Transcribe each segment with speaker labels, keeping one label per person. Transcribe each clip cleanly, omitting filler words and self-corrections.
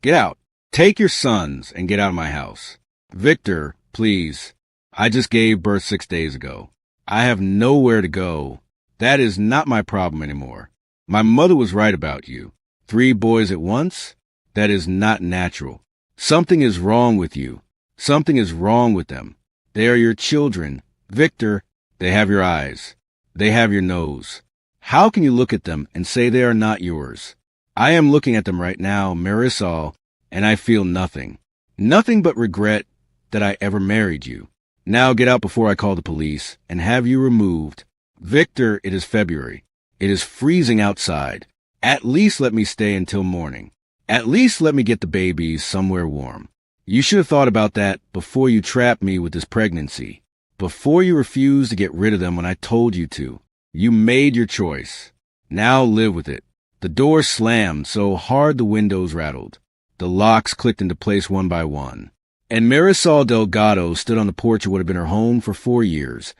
Speaker 1: Get out. Take your sons and get out of my house. Victor, please. I just gave birth 6 days ago. I have nowhere to go. That is not my problem anymore. My mother was right about you. 3 boys at once? That is not natural. Something is wrong with you. Something is wrong with them. They are your children. Victor, they have your eyes. They have your nose. How can you look at them and say they are not yours? I am looking at them right now, Marisol, and I feel nothing. Nothing but regret that I ever married you. Now get out before I call the police and have you removed. Victor, it is February. It is freezing outside. At least let me stay until morning. At least let me get the babies somewhere warm. You should have thought about that before you trapped me with this pregnancy. Before you refused to get rid of them when I told you to. You made your choice. Now live with it. The door slammed so hard the windows rattled. The locks clicked into place one by one. And Marisol Delgado stood on the porch of what had been her home for 4 years,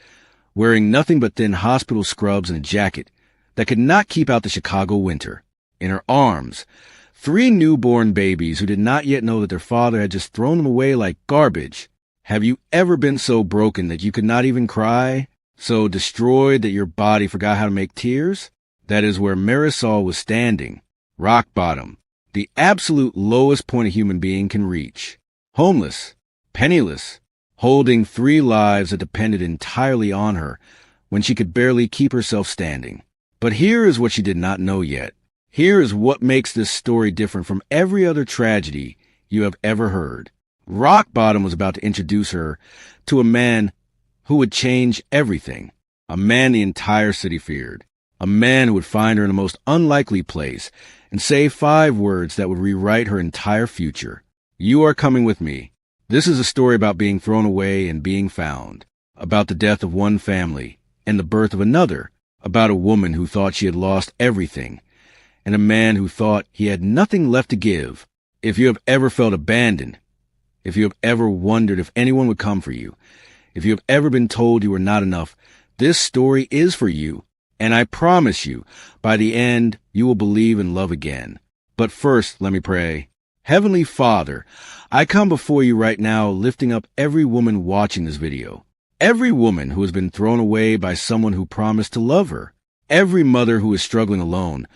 Speaker 1: wearing nothing but thin hospital scrubs and a jacket that could not keep out the Chicago winter. In her arms, 3 newborn babies who did not yet know that their father had just thrown them away like garbage. Have you ever been so broken that you could not even cry? So destroyed that your body forgot how to make tears? That is where Marisol was standing. Rock bottom. The absolute lowest point a human being can reach. Homeless. Penniless. Holding 3 lives that depended entirely on her when she could barely keep herself standing. But here is what she did not know yet. Here is what makes this story different from every other tragedy you have ever heard. Rock Bottom was about to introduce her to a man who would change everything. A man the entire city feared. A man who would find her in the most unlikely place and say 5 words that would rewrite her entire future. You are coming with me. This is a story about being thrown away and being found. About the death of one family and the birth of another. About a woman who thought she had lost everything. And a man who thought he had nothing left to give. If you have ever felt abandoned, if you have ever wondered if anyone would come for you, if you have ever been told you were not enough, this story is for you. And I promise you, by the end, you will believe and love again. But first, let me pray. Heavenly Father, I come before you right now lifting up every woman watching this video. Every woman who has been thrown away by someone who promised to love her. Every mother who is struggling alone,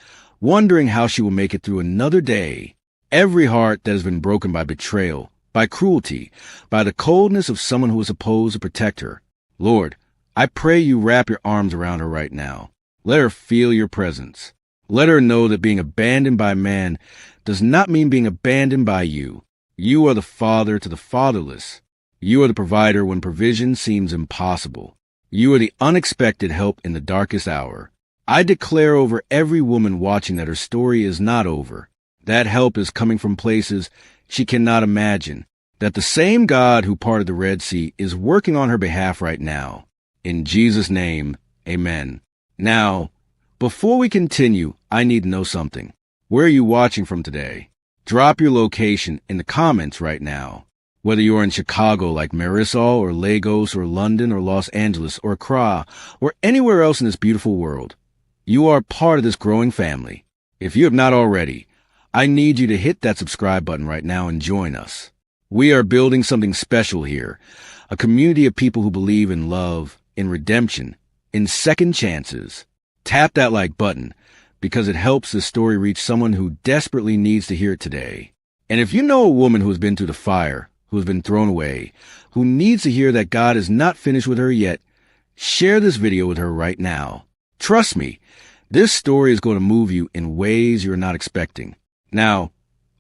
Speaker 1: wondering how she will make it through another day. Every heart that has been broken by betrayal, by cruelty, by the coldness of someone who was supposed to protect her. Lord, I pray you wrap your arms around her right now. Let her feel your presence. Let her know that being abandoned by man does not mean being abandoned by you. You are the father to the fatherless. You are the provider when provision seems impossible. You are the unexpected help in the darkest hour. I declare over every woman watching that her story is not over. That help is coming from places she cannot imagine. That the same God who parted the Red Sea is working on her behalf right now. In Jesus' name, amen. Now, before we continue, I need to know something. Where are you watching from today? Drop your location in the comments right now. Whether you're in Chicago like Marisol or Lagos or London or Los Angeles or Accra or anywhere else in this beautiful world, you are part of this growing family. If you have not already, I need you to hit that subscribe button right now and join us. We are building something special here, a community of people who believe in love, in redemption, in second chances. Tap that like button because it helps this story reach someone who desperately needs to hear it today. And if you know a woman who has been through the fire, who has been thrown away, who needs to hear that God is not finished with her yet, share this video with her right now. Trust me, this story is going to move you in ways you're not expecting. Now,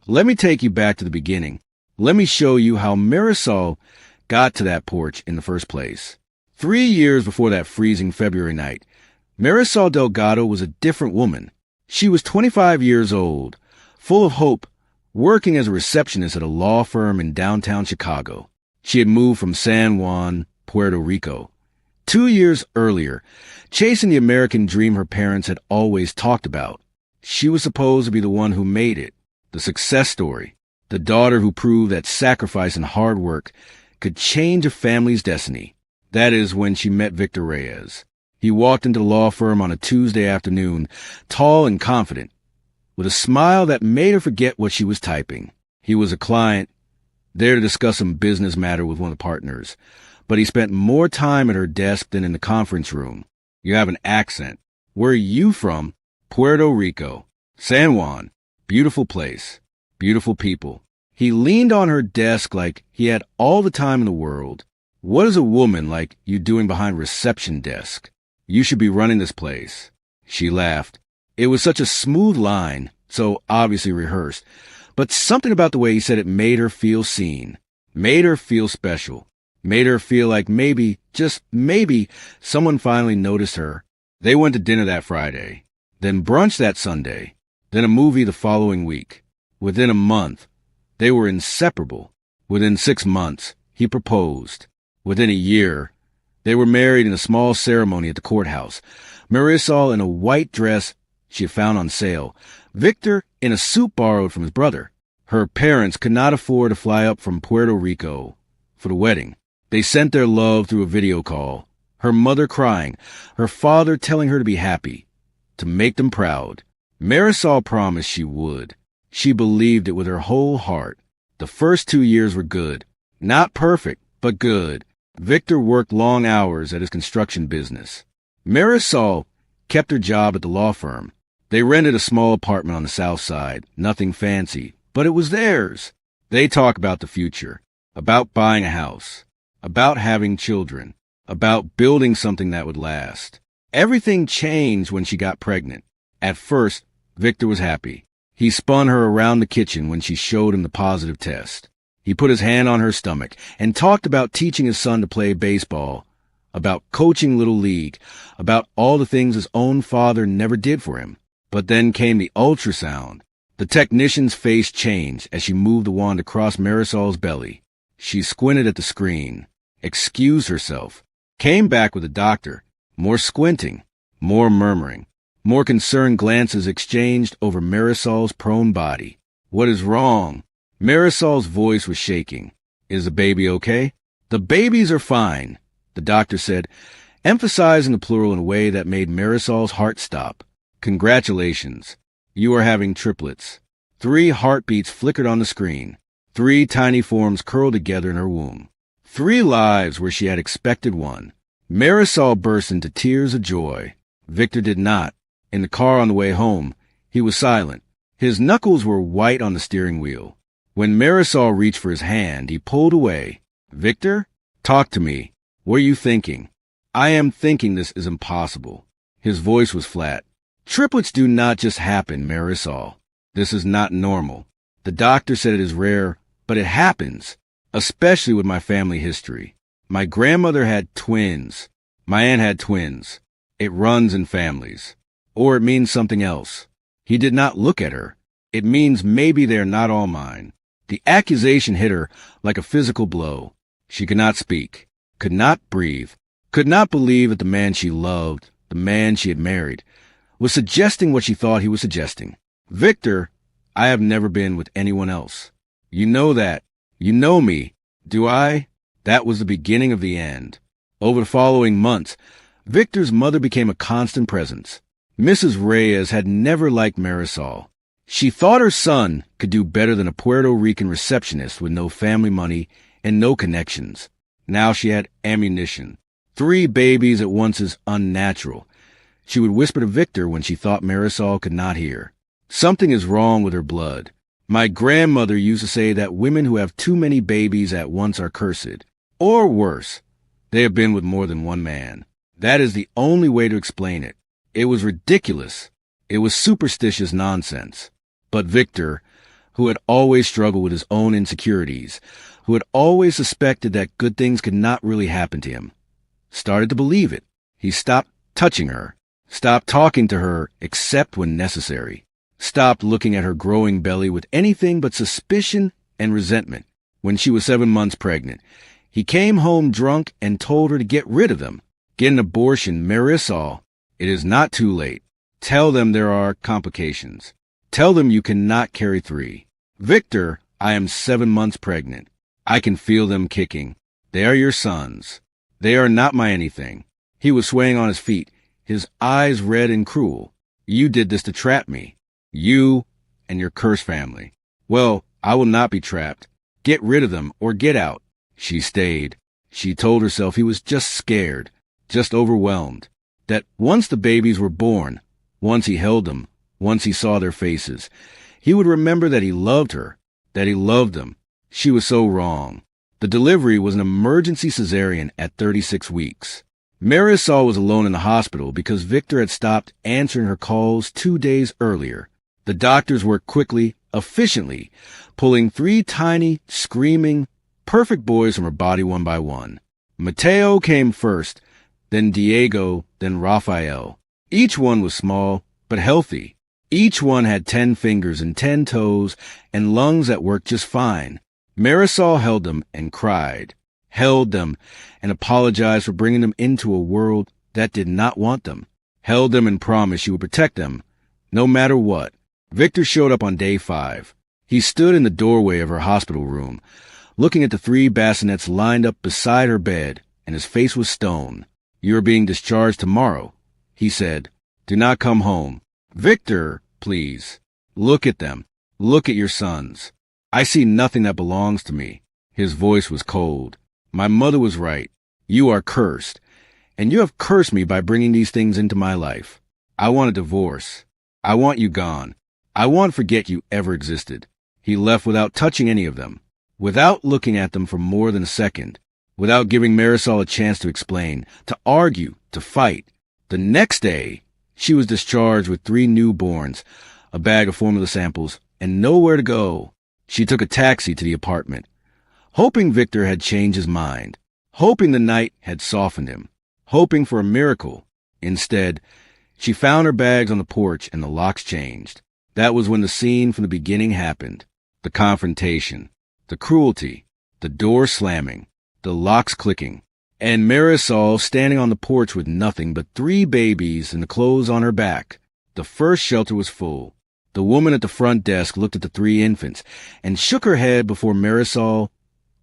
Speaker 1: let me take you back to the beginning. Let me show you how Marisol got to that porch in the first place. 3 years before that freezing February night, Marisol Delgado was a different woman. She was 25 years old, full of hope, working as a receptionist at a law firm in downtown Chicago. She had moved from San Juan, Puerto Rico. 2 years earlier, chasing the American dream her parents had always talked about. She was supposed to be the one who made it, the success story, the daughter who proved that sacrifice and hard work could change a family's destiny. That is when she met Victor Reyes. He walked into the law firm on a Tuesday afternoon, tall and confident, with a smile that made her forget what she was typing. He was a client, there to discuss some business matter with one of the partners, but he spent more time at her desk than in the conference room. You have an accent. Where are you from? Puerto Rico. San Juan. Beautiful place. Beautiful people. He leaned on her desk like he had all the time in the world. What is a woman like you doing behind a reception desk? You should be running this place. She laughed. It was such a smooth line, so obviously rehearsed, but something about the way he said it made her feel seen, made her feel special, made her feel like maybe, just maybe, someone finally noticed her. They went to dinner that Friday, then brunch that Sunday, then a movie the following week. Within a month, they were inseparable. Within 6 months, he proposed. Within a year, they were married in a small ceremony at the courthouse. Marisol in a white dress she had found on sale. Victor in a suit borrowed from his brother. Her parents could not afford to fly up from Puerto Rico for the wedding. They sent their love through a video call. Her mother crying, her father telling her to be happy, to make them proud. Marisol promised she would. She believed it with her whole heart. The first 2 years were good. Not perfect, but good. Victor worked long hours at his construction business. Marisol kept her job at the law firm. They rented a small apartment on the south side, nothing fancy, but it was theirs. They talk about the future, about buying a house, about having children, about building something that would last. Everything changed when she got pregnant. At first, Victor was happy. He spun her around the kitchen when she showed him the positive test. He put his hand on her stomach and talked about teaching his son to play baseball, about coaching Little League, about all the things his own father never did for him. But then came the ultrasound. The technician's face changed as she moved the wand across Marisol's belly. She squinted at the screen, excused herself, came back with the doctor, more squinting, more murmuring, more concerned glances exchanged over Marisol's prone body. What is wrong? Marisol's voice was shaking. Is the baby okay? The babies are fine, the doctor said, emphasizing the plural in a way that made Marisol's heart stop. Congratulations. You are having triplets. 3 heartbeats flickered on the screen. 3 tiny forms curled together in her womb. 3 lives where she had expected one. Marisol burst into tears of joy. Victor did not. In the car on the way home, he was silent. His knuckles were white on the steering wheel. When Marisol reached for his hand, he pulled away. Victor, talk to me. What are you thinking? I am thinking this is impossible. His voice was flat. Triplets do not just happen, Marisol. This is not normal. The doctor said it is rare, but it happens, especially with my family history. My grandmother had twins. My aunt had twins. It runs in families. Or it means something else. He did not look at her. It means maybe they are not all mine. The accusation hit her like a physical blow. She could not speak, could not breathe, could not believe that the man she loved, the man she had married, was suggesting what she thought he was suggesting. Victor, I have never been with anyone else. You know that. You know me. Do I? That was the beginning of the end. Over the following months, Victor's mother became a constant presence. Mrs. Reyes had never liked Marisol. She thought her son could do better than a Puerto Rican receptionist with no family money and no connections. Now she had ammunition. 3 babies at once is unnatural. She would whisper to Victor when she thought Marisol could not hear. Something is wrong with her blood. My grandmother used to say that women who have too many babies at once are cursed. Or worse, they have been with more than one man. That is the only way to explain it. It was ridiculous. It was superstitious nonsense. But Victor, who had always struggled with his own insecurities, who had always suspected that good things could not really happen to him, started to believe it. He stopped touching her, stopped talking to her except when necessary, stopped looking at her growing belly with anything but suspicion and resentment. When she was 7 months pregnant, he came home drunk and told her to get rid of them. Get an abortion, Marisol. It is not too late. Tell them there are complications. Tell them you cannot carry 3. Victor, I am 7 months pregnant. I can feel them kicking. They are your sons. They are not my anything. He was swaying on his feet, his eyes red and cruel. You did this to trap me. You and your cursed family. Well, I will not be trapped. Get rid of them or get out. She stayed. She told herself he was just scared, just overwhelmed, that once the babies were born, once he held them, once he saw their faces, he would remember that he loved her, that he loved them. She was so wrong. The delivery was an emergency cesarean at 36 weeks. Marisol was alone in the hospital because Victor had stopped answering her calls 2 days earlier. The doctors worked quickly, efficiently, pulling 3 tiny, screaming, perfect boys from her body one by one. Mateo came first, then Diego, then Rafael. Each one was small, but healthy. Each one had 10 fingers and 10 toes and lungs that worked just fine. Marisol held them and cried, held them and apologized for bringing them into a world that did not want them, held them and promised she would protect them, no matter what. Victor showed up on day 5. He stood in the doorway of her hospital room, looking at the 3 bassinets lined up beside her bed, and his face was stone. You are being discharged tomorrow, he said. Do not come home. Victor, please. Look at them. Look at your sons. I see nothing that belongs to me. His voice was cold. My mother was right. You are cursed. And you have cursed me by bringing these things into my life. I want a divorce. I want you gone. I want to forget you ever existed. He left without touching any of them, without looking at them for more than a second, without giving Marisol a chance to explain, to argue, to fight. The next day, she was discharged with 3 newborns, a bag of formula samples, and nowhere to go. She took a taxi to the apartment, hoping Victor had changed his mind, hoping the night had softened him, hoping for a miracle. Instead, she found her bags on the porch and the locks changed. That was when the scene from the beginning happened. The confrontation, the cruelty, the door slamming, the locks clicking, and Marisol standing on the porch with nothing but 3 babies and the clothes on her back. The first shelter was full. The woman at the front desk looked at the 3 infants and shook her head before Marisol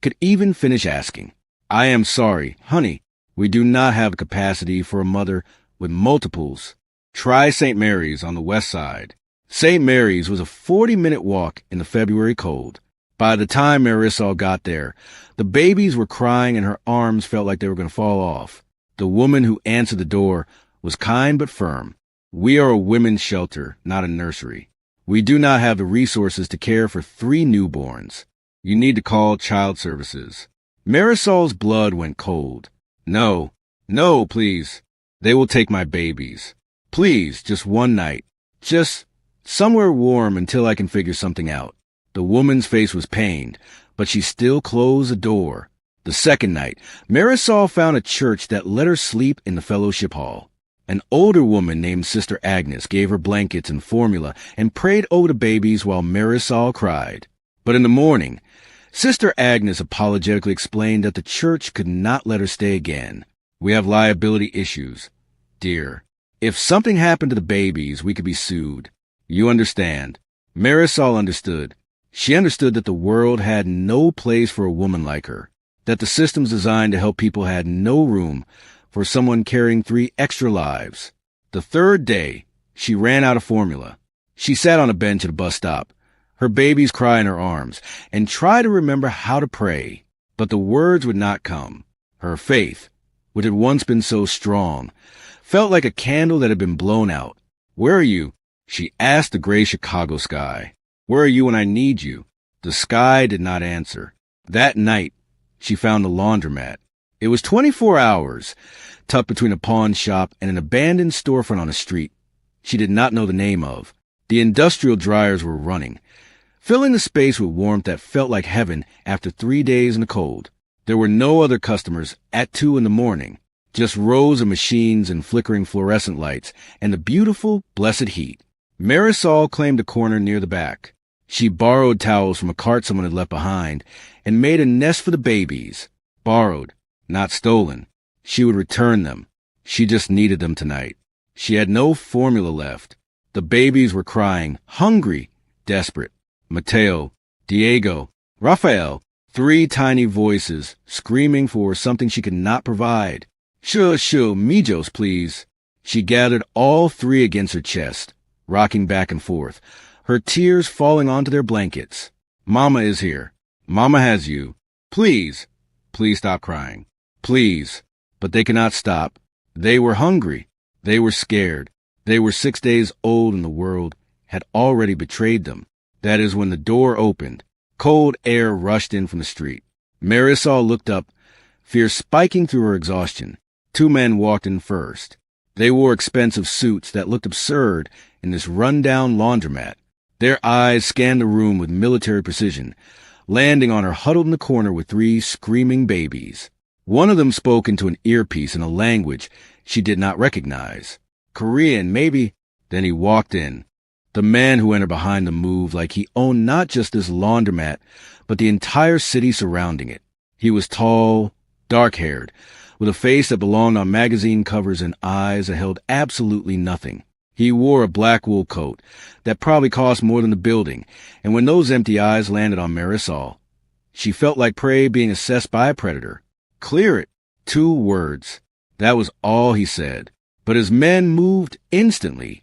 Speaker 1: could even finish asking. I am sorry, honey. We do not have the capacity for a mother with multiples. Try St. Mary's on the west side. St. Mary's was a 40-minute walk in the February cold. By the time Marisol got there, the babies were crying and her arms felt like they were going to fall off. The woman who answered the door was kind but firm. We are a women's shelter, not a nursery. We do not have the resources to care for 3 newborns. You need to call child services. Marisol's blood went cold. No, please. They will take my babies. Please, just one night. Just somewhere warm until I can figure something out. The woman's face was pained, but she still closed the door. The second night, Marisol found a church that let her sleep in the fellowship hall. An older woman named Sister Agnes gave her blankets and formula and prayed over the babies while Marisol cried. But in the morning, Sister Agnes apologetically explained that the church could not let her stay again. We have liability issues, dear. If something happened to the babies, we could be sued. You understand. Marisol understood. She understood that the world had no place for a woman like her, that the systems designed to help people had no room for someone carrying 3 extra lives. The third day, she ran out of formula. She sat on a bench at a bus stop, her babies cry in her arms, and tried to remember how to pray, but the words would not come. Her faith, which had once been so strong, felt like a candle that had been blown out. Where are you? She asked the gray Chicago sky. Where are you when I need you? The sky did not answer. That night, she found the laundromat. It was 24 hours, tucked between a pawn shop and an abandoned storefront on a street she did not know the name of. The industrial dryers were running, filling the space with warmth that felt like heaven after 3 days in the cold. There were no other customers at 2 in the morning, just rows of machines and flickering fluorescent lights and the beautiful, blessed heat. Marisol claimed a corner near the back. She borrowed towels from a cart someone had left behind and made a nest for the babies. Borrowed, not stolen. She would return them. She just needed them tonight. She had no formula left. The babies were crying, hungry, desperate. Mateo, Diego, Rafael, 3 tiny voices screaming for something she could not provide. Sure, mijos, please. She gathered all 3 against her chest, rocking back and forth, her tears falling onto their blankets. Mama is here. Mama has you. Please, please stop crying. Please. But they could not stop. They were hungry. They were scared. They were 6 days old and the world had already betrayed them. That is when the door opened. Cold air rushed in from the street. Marisol looked up, fear spiking through her exhaustion. 2 men walked in first. They wore expensive suits that looked absurd in this run-down laundromat. Their eyes scanned the room with military precision, landing on her huddled in the corner with 3 screaming babies. One of them spoke into an earpiece in a language she did not recognize. Korean, maybe. Then he walked in. The man who entered behind them moved like he owned not just this laundromat, but the entire city surrounding it. He was tall, dark-haired, with a face that belonged on magazine covers and eyes that held absolutely nothing. He wore a black wool coat that probably cost more than the building, and when those empty eyes landed on Marisol, she felt like prey being assessed by a predator. Clear it. 2 words. That was all he said. But his men moved instantly,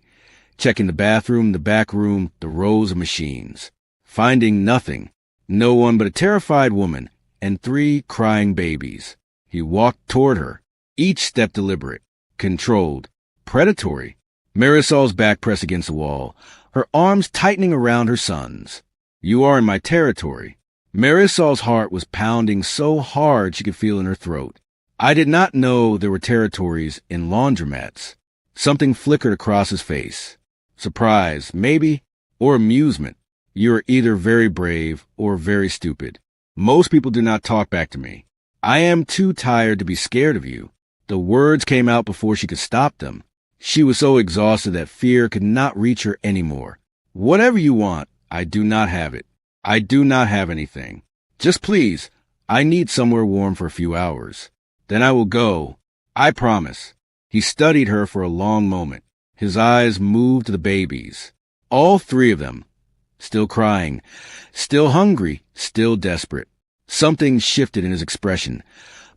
Speaker 1: checking the bathroom, the back room, the rows of machines. Finding nothing. No one but a terrified woman and 3 crying babies. He walked toward her, each step deliberate, controlled, predatory. Marisol's back pressed against the wall, her arms tightening around her sons. You are in my territory. Marisol's heart was pounding so hard she could feel in her throat. I did not know there were territories in laundromats. Something flickered across his face. Surprise, maybe, or amusement. You are either very brave or very stupid. Most people do not talk back to me. I am too tired to be scared of you. The words came out before she could stop them. She was so exhausted that fear could not reach her anymore. Whatever you want, I do not have it. I do not have anything. Just please, I need somewhere warm for a few hours. Then I will go. I promise. He studied her for a long moment. His eyes moved to the babies. All 3 of them. Still crying. Still hungry. Still desperate. Something shifted in his expression,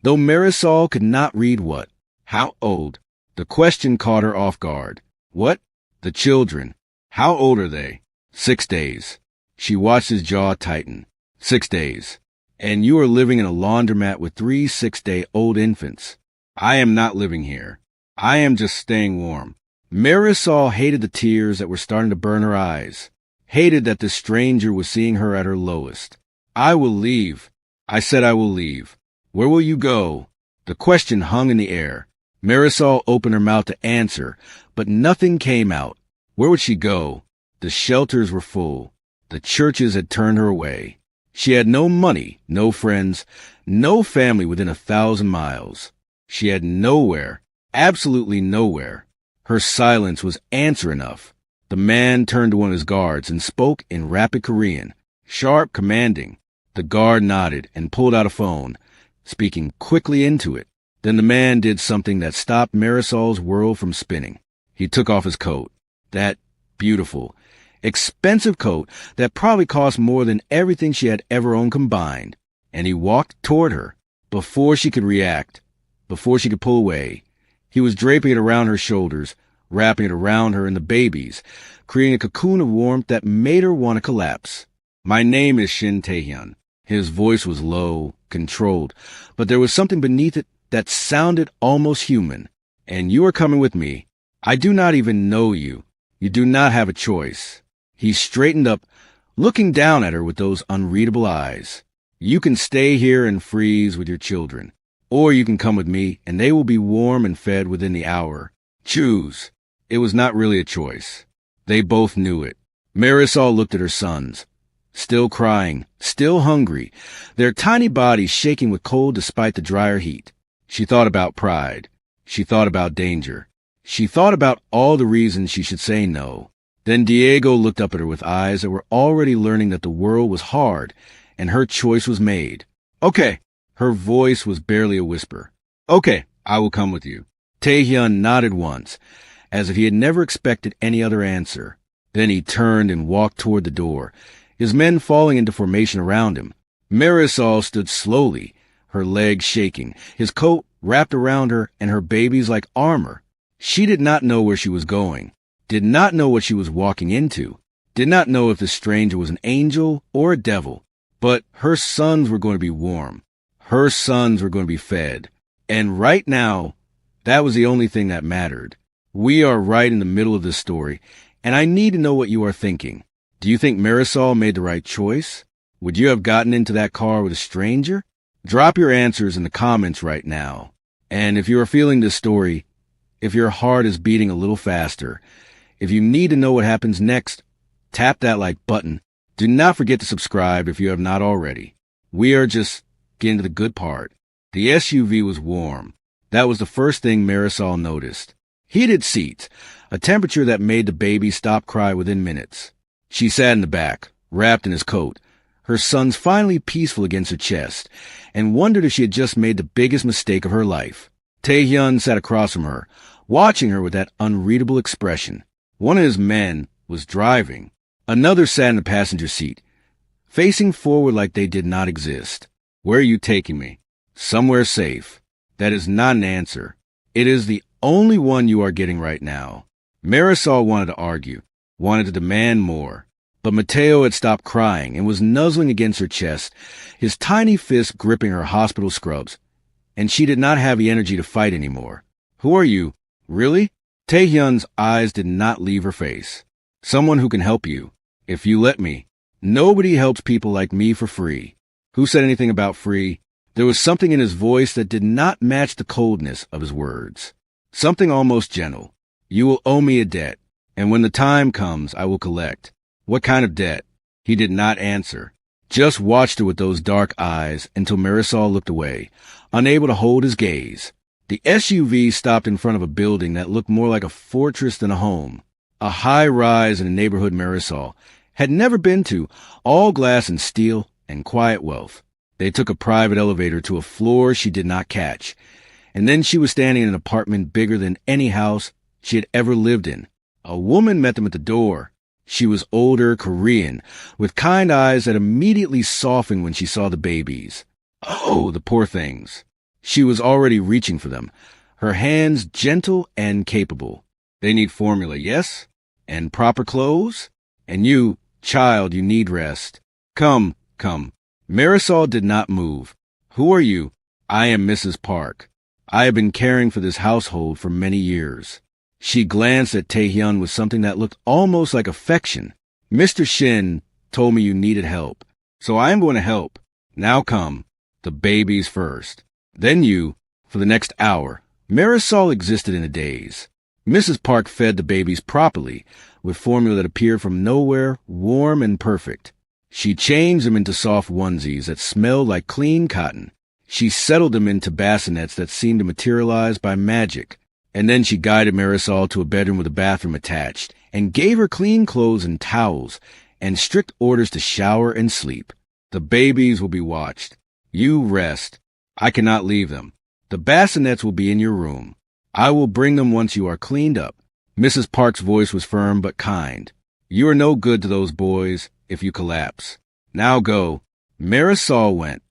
Speaker 1: though Marisol could not read what. How old? The question caught her off guard. What? The children. How old are they? 6 days. She watched his jaw tighten. 6 days. And you are living in a laundromat with 3 6-day-old infants. I am not living here. I am just staying warm. Marisol hated the tears that were starting to burn her eyes. Hated that this stranger was seeing her at her lowest. I will leave. I said I will leave. Where will you go? The question hung in the air. Marisol opened her mouth to answer, but nothing came out. Where would she go? The shelters were full. The churches had turned her away. She had no money, no friends, no family within 1,000 miles. She had nowhere, absolutely nowhere. Her silence was answer enough. The man turned to one of his guards and spoke in rapid Korean, sharp, commanding. The guard nodded and pulled out a phone, speaking quickly into it. Then the man did something that stopped Marisol's world from spinning. He took off his coat. That beautiful, expensive coat that probably cost more than everything she had ever owned combined. And he walked toward her. Before she could react, before she could pull away, he was draping it around her shoulders, wrapping it around her and the babies, creating a cocoon of warmth that made her want to collapse. My name is Shin Tae-hyun. His voice was low, controlled, but there was something beneath it that sounded almost human. And you are coming with me. I do not even know you. You do not have a choice. He straightened up, looking down at her with those unreadable eyes. You can stay here and freeze with your children, or you can come with me and they will be warm and fed within the hour. Choose. It was not really a choice. They both knew it. Marisol looked at her sons, still crying, still hungry, their tiny bodies shaking with cold despite the drier heat. She thought about pride. She thought about danger. She thought about all the reasons she should say no. Then Diego looked up at her with eyes that were already learning that the world was hard and her choice was made. Okay. Her voice was barely a whisper. Okay, I will come with you. Tae-hyun nodded once, as if he had never expected any other answer. Then he turned and walked toward the door, his men falling into formation around him. Marisol stood slowly, her legs shaking, his coat wrapped around her and her babies like armor. She did not know where she was going, did not know what she was walking into, did not know if the stranger was an angel or a devil. But her sons were going to be warm. Her sons were going to be fed. And right now, that was the only thing that mattered. We are right in the middle of this story, and I need to know what you are thinking. Do you think Marisol made the right choice? Would you have gotten into that car with a stranger? Drop your answers in the comments right now. And if you are feeling this story, if your heart is beating a little faster, if you need to know what happens next, tap that like button. Do not forget to subscribe if you have not already. We are just getting to the good part. The SUV was warm. That was the first thing Marisol noticed. Heated seats, a temperature that made the baby stop cry within minutes. She sat in the back, wrapped in his coat, her sons finally peaceful against her chest, and wondered if she had just made the biggest mistake of her life. Taehyun sat across from her, watching her with that unreadable expression. One of his men was driving. Another sat in the passenger seat, facing forward like they did not exist. Where are you taking me? Somewhere safe. That is not an answer. It is the only one you are getting right now. Marisol wanted to argue, wanted to demand more. But Mateo had stopped crying and was nuzzling against her chest, his tiny fist gripping her hospital scrubs. And she did not have the energy to fight anymore. Who are you? Really? Taehyun's eyes did not leave her face. Someone who can help you. If you let me. Nobody helps people like me for free. Who said anything about free? There was something in his voice that did not match the coldness of his words. Something almost gentle. You will owe me a debt, and when the time comes, I will collect. What kind of debt? He did not answer. Just watched her with those dark eyes until Marisol looked away, unable to hold his gaze. The SUV stopped in front of a building that looked more like a fortress than a home. A high rise in a neighborhood Marisol had never been to, all glass and steel and quiet wealth. They took a private elevator to a floor she did not catch, and then she was standing in an apartment bigger than any house she had ever lived in. A woman met them at the door. She was older, Korean, with kind eyes that immediately softened when she saw the babies. Oh, the poor things. She was already reaching for them, her hands gentle and capable. They need formula, yes? And proper clothes? And you, child, you need rest. Come, come. Marisol did not move. Who are you? I am Mrs. Park. I have been caring for this household for many years. She glanced at Taehyun with something that looked almost like affection. Mr. Shin told me you needed help, so I am going to help. Now come. The babies first. Then you, for the next hour. Marisol existed in a daze. Mrs. Park fed the babies properly, with formula that appeared from nowhere, warm and perfect. She changed them into soft onesies that smelled like clean cotton. She settled them into bassinets that seemed to materialize by magic. And then she guided Marisol to a bedroom with a bathroom attached, and gave her clean clothes and towels, and strict orders to shower and sleep. The babies will be watched. You rest. I cannot leave them. The bassinets will be in your room. I will bring them once you are cleaned up. Mrs. Park's voice was firm but kind. You are no good to those boys if you collapse. Now go. Marisol went.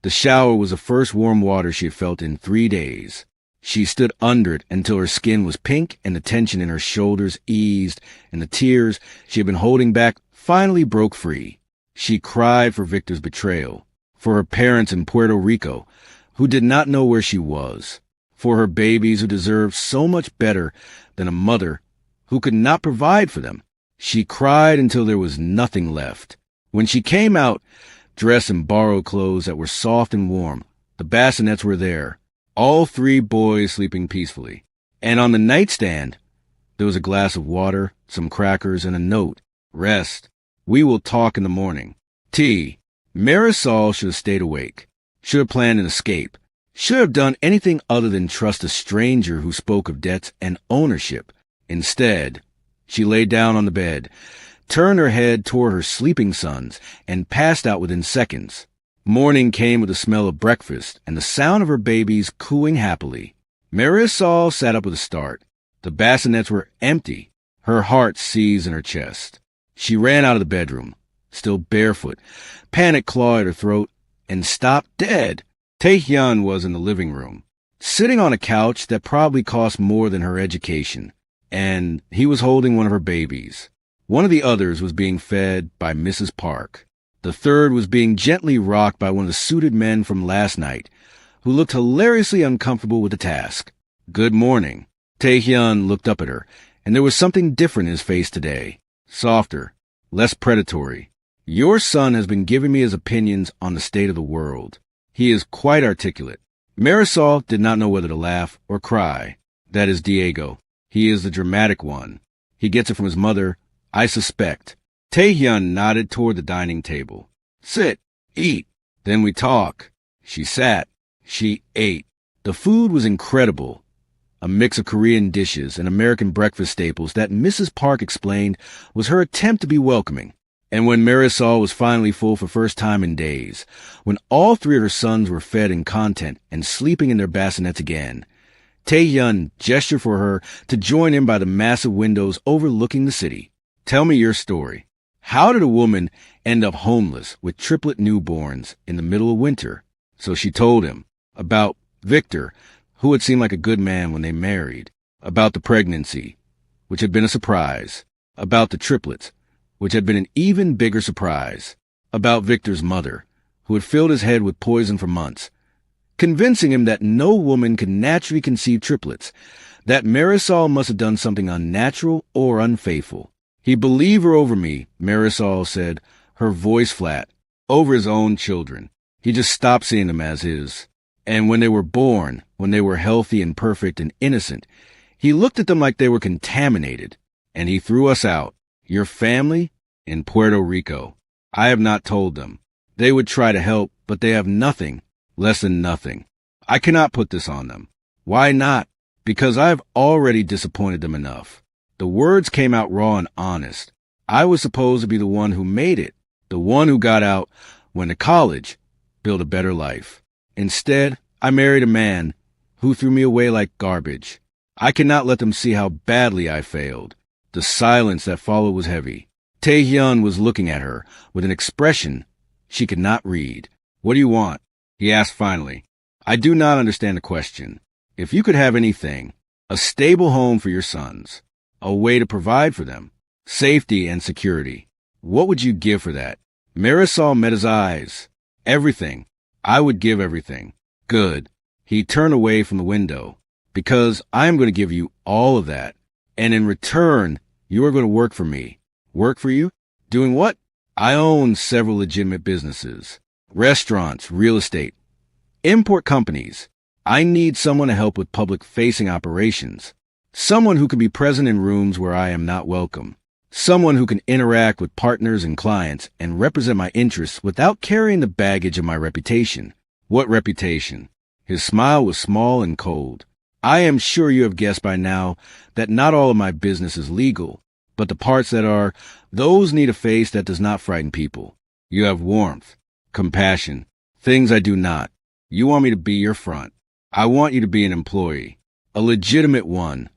Speaker 1: The shower was the first warm water she had felt in 3 days. She stood under it until her skin was pink and the tension in her shoulders eased, and the tears she had been holding back finally broke free. She cried for Victor's betrayal, for her parents in Puerto Rico, who did not know where she was, for her babies who deserved so much better than a mother who could not provide for them. She cried until there was nothing left. When she came out, dressed in borrowed clothes that were soft and warm, the bassinets were there. All 3 boys sleeping peacefully. And on the nightstand, there was a glass of water, some crackers, and a note. Rest. We will talk in the morning. Tea. Marisol should have stayed awake. Should have planned an escape. Should have done anything other than trust a stranger who spoke of debts and ownership. Instead, she lay down on the bed, turned her head toward her sleeping sons, and passed out within seconds. Morning came with the smell of breakfast and the sound of her babies cooing happily. Marisol sat up with a start. The bassinets were empty. Her heart seized in her chest. She ran out of the bedroom, still barefoot. Panic clawed at her throat and stopped dead. Taehyun was in the living room, sitting on a couch that probably cost more than her education, and he was holding one of her babies. One of the others was being fed by Mrs. Park. The third was being gently rocked by one of the suited men from last night, who looked hilariously uncomfortable with the task. "Good morning." Tae-hyun looked up at her, and there was something different in his face today. Softer, less predatory. "Your son has been giving me his opinions on the state of the world. He is quite articulate." Marisol did not know whether to laugh or cry. "That is Diego. He is the dramatic one. He gets it from his mother, I suspect." Tae-hyun nodded toward the dining table. "Sit, eat, then we talk." She sat. She ate. The food was incredible. A mix of Korean dishes and American breakfast staples that Mrs. Park explained was her attempt to be welcoming. And when Marisol was finally full for first time in days, when all three of her sons were fed and content and sleeping in their bassinets again, Tae-hyun gestured for her to join in by the massive windows overlooking the city. "Tell me your story. How did a woman end up homeless with triplet newborns in the middle of winter?" So she told him about Victor, who had seemed like a good man when they married, about the pregnancy, which had been a surprise, about the triplets, which had been an even bigger surprise, about Victor's mother, who had filled his head with poison for months, convincing him that no woman could naturally conceive triplets, that Marisol must have done something unnatural or unfaithful. "He believed her over me," Marisol said, her voice flat, "over his own children. He just stopped seeing them as his. And when they were born, when they were healthy and perfect and innocent, he looked at them like they were contaminated, and he threw us out. Your family? In Puerto Rico. I have not told them. They would try to help, but they have nothing, less than nothing. I cannot put this on them. Why not? Because I have already disappointed them enough." The words came out raw and honest. I was supposed to be the one who made it, the one who got out, went to college, built a better life. Instead, I married a man who threw me away like garbage. I cannot let them see how badly I failed. The silence that followed was heavy. Tae-hyun was looking at her with an expression she could not read. "What do you want?" he asked finally. "I do not understand the question. If you could have anything, a stable home for your sons, a way to provide for them, safety and security, what would you give for that?" Marisol met his eyes. "Everything. I would give everything." "Good." He turned away from the window. "Because I am going to give you all of that. And in return, you are going to work for me." "Work for you? Doing what?" "I own several legitimate businesses. Restaurants, real estate, import companies. I need someone to help with public-facing operations. Someone who can be present in rooms where I am not welcome. Someone who can interact with partners and clients and represent my interests without carrying the baggage of my reputation." "What reputation?" His smile was small and cold. "I am sure you have guessed by now that not all of my business is legal, but the parts that are, those need a face that does not frighten people. You have warmth, compassion, things I do not. You want me to be your front. I want you to be an employee, a legitimate one,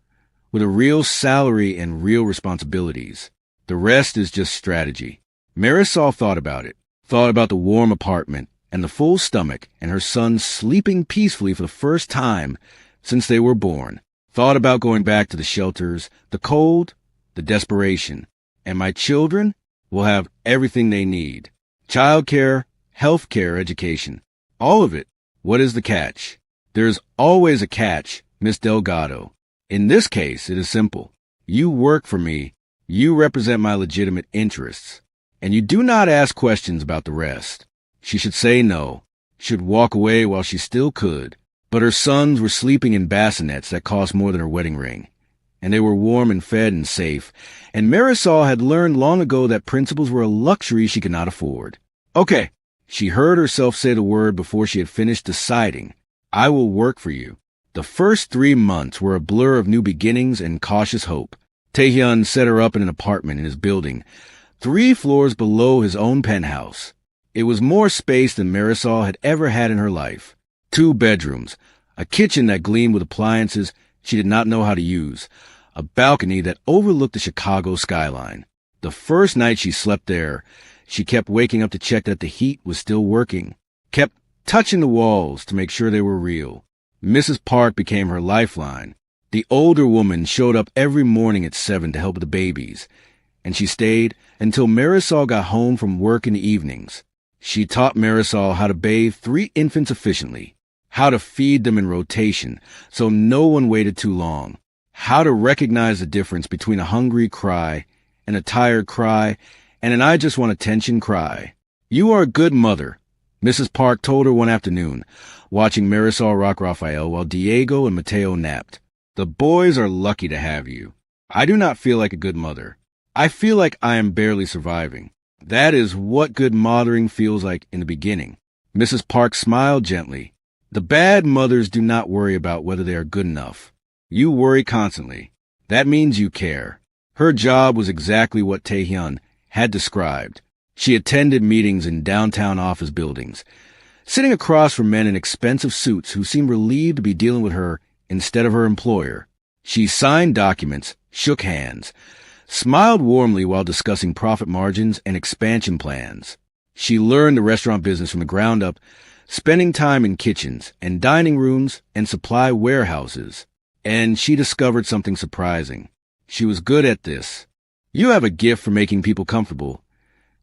Speaker 1: with a real salary and real responsibilities. The rest is just strategy." Marisol thought about it, thought about the warm apartment and the full stomach and her sons sleeping peacefully for the first time since they were born, thought about going back to the shelters, the cold, the desperation. "And my children will have everything they need. Childcare, health care, education. All of it. What is the catch?" "There is always a catch, Miss Delgado. In this case, it is simple. You work for me. You represent my legitimate interests. And you do not ask questions about the rest." She should say no, should walk away while she still could. But her sons were sleeping in bassinets that cost more than her wedding ring. And they were warm and fed and safe. And Marisol had learned long ago that principles were a luxury she could not afford. "Okay." She heard herself say the word before she had finished deciding. "I will work for you." The first 3 months were a blur of new beginnings and cautious hope. Tae-hyun set her up in an apartment in his building, 3 floors below his own penthouse. It was more space than Marisol had ever had in her life. 2 bedrooms, a kitchen that gleamed with appliances she did not know how to use, a balcony that overlooked the Chicago skyline. The first night she slept there, she kept waking up to check that the heat was still working, kept touching the walls to make sure they were real. Mrs. Park became her lifeline. The older woman showed up every morning at 7 to help with the babies, and she stayed until Marisol got home from work in the evenings. She taught Marisol how to bathe 3 infants efficiently, how to feed them in rotation so no one waited too long, how to recognize the difference between a hungry cry and a tired cry and an I just want attention cry. "You are a good mother," Mrs. Park told her one afternoon, watching Marisol rock Rafael while Diego and Mateo napped. "The boys are lucky to have you. I do not feel like a good mother. I feel like I am barely surviving. That is what good mothering feels like in the beginning." Mrs. Park smiled gently. "The bad mothers do not worry about whether they are good enough. You worry constantly. That means you care." Her job was exactly what Taehyun had described. She attended meetings in downtown office buildings, sitting across from men in expensive suits who seemed relieved to be dealing with her instead of her employer. She signed documents, shook hands, smiled warmly while discussing profit margins and expansion plans. She learned the restaurant business from the ground up, spending time in kitchens and dining rooms and supply warehouses. And she discovered something surprising. She was good at this. "You have a gift for making people comfortable,"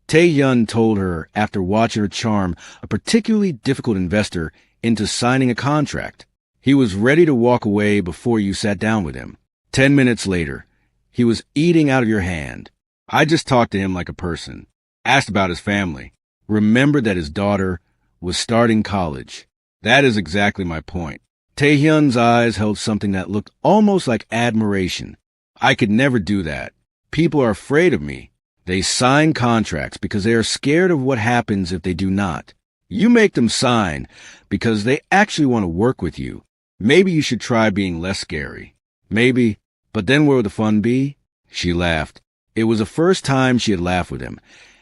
Speaker 1: Taehyun told her after watching her charm a particularly difficult investor into signing a contract. He was ready to walk away before you sat down with him. 10 minutes later, he was eating out of your hand. I just talked to him like a person, asked about his family, remembered that his daughter was starting college. That is exactly my point. Taehyun's eyes held something that looked almost like admiration. I could never do that. People are afraid of me. They sign contracts because they are scared of what happens if they do not. You make them sign because they actually want to work with you. Maybe you should try being less scary. Maybe, but then where would the fun be? She laughed. It was the first time she had laughed with him,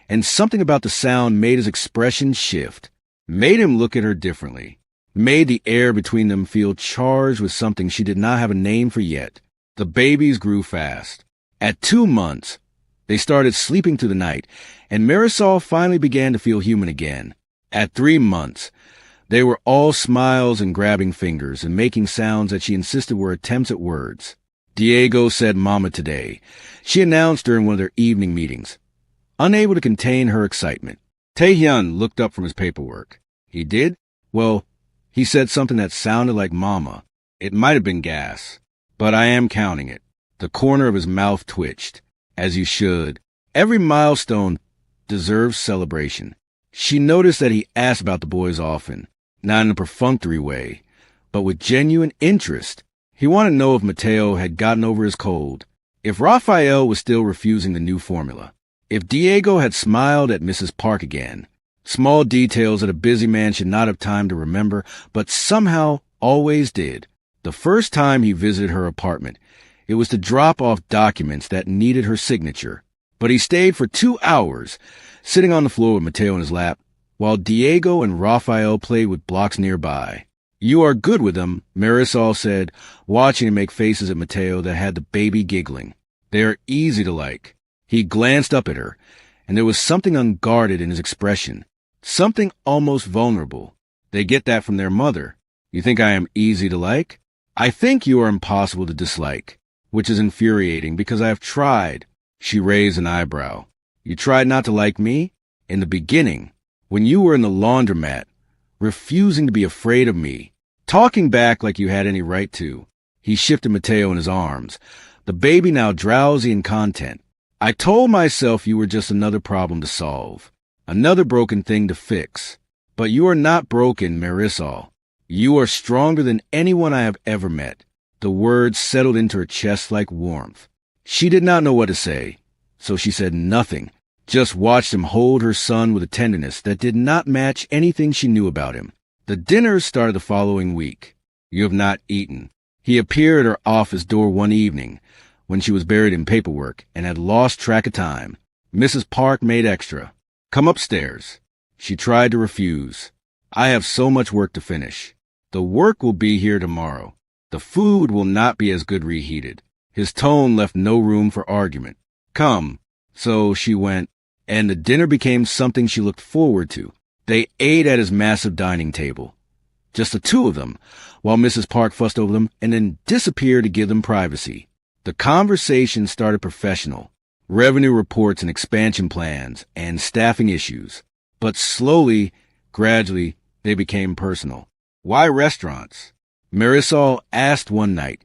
Speaker 1: and something about the sound made his expression shift, made him look at her differently, made the air between them feel charged with something she did not have a name for yet. The babies grew fast. At 2 months, they started sleeping through the night, and Marisol finally began to feel human again. At 3 months, they were all smiles and grabbing fingers and making sounds that she insisted were attempts at words. Diego said mama today, she announced during one of their evening meetings, unable to contain her excitement. Taehyun looked up from his paperwork. He did? Well, he said something that sounded like mama. It might have been gas, but I am counting it. The corner of his mouth twitched. As you should. Every milestone deserves celebration. She noticed that he asked about the boys often, not in a perfunctory way, but with genuine interest. He wanted to know if Mateo had gotten over his cold, if Rafael was still refusing the new formula, if Diego had smiled at Mrs. Park again. Small details that a busy man should not have time to remember, but somehow always did. The first time he visited her apartment, it was to drop off documents that needed her signature. But he stayed for 2 hours, sitting on the floor with Mateo in his lap, while Diego and Rafael played with blocks nearby. "You are good with them," Marisol said, watching him make faces at Mateo that had the baby giggling. "They are easy to like." He glanced up at her, and there was something unguarded in his expression, something almost vulnerable. "They get that from their mother. You think I am easy to like? I think you are impossible to dislike. Which is infuriating because I have tried." She raised an eyebrow. "You tried not to like me? In the beginning, when you were in the laundromat, refusing to be afraid of me, talking back like you had any right to." He shifted Mateo in his arms, the baby now drowsy and content. "I told myself you were just another problem to solve, another broken thing to fix. But you are not broken, Marisol. You are stronger than anyone I have ever met." The words settled into her chest like warmth. She did not know what to say, so she said nothing, just watched him hold her son with a tenderness that did not match anything she knew about him. The dinner started the following week. "You have not eaten." He appeared at her office door one evening when she was buried in paperwork and had lost track of time. Mrs. Park made extra. "Come upstairs." She tried to refuse. "I have so much work to finish. The work will be here tomorrow. The food will not be as good reheated." His tone left no room for argument. "Come." So she went, and the dinner became something she looked forward to. They ate at his massive dining table, just the two of them, while Mrs. Park fussed over them and then disappeared to give them privacy. The conversation started professional, revenue reports and expansion plans, and staffing issues. But slowly, gradually, they became personal. Why restaurants? Marisol asked one night,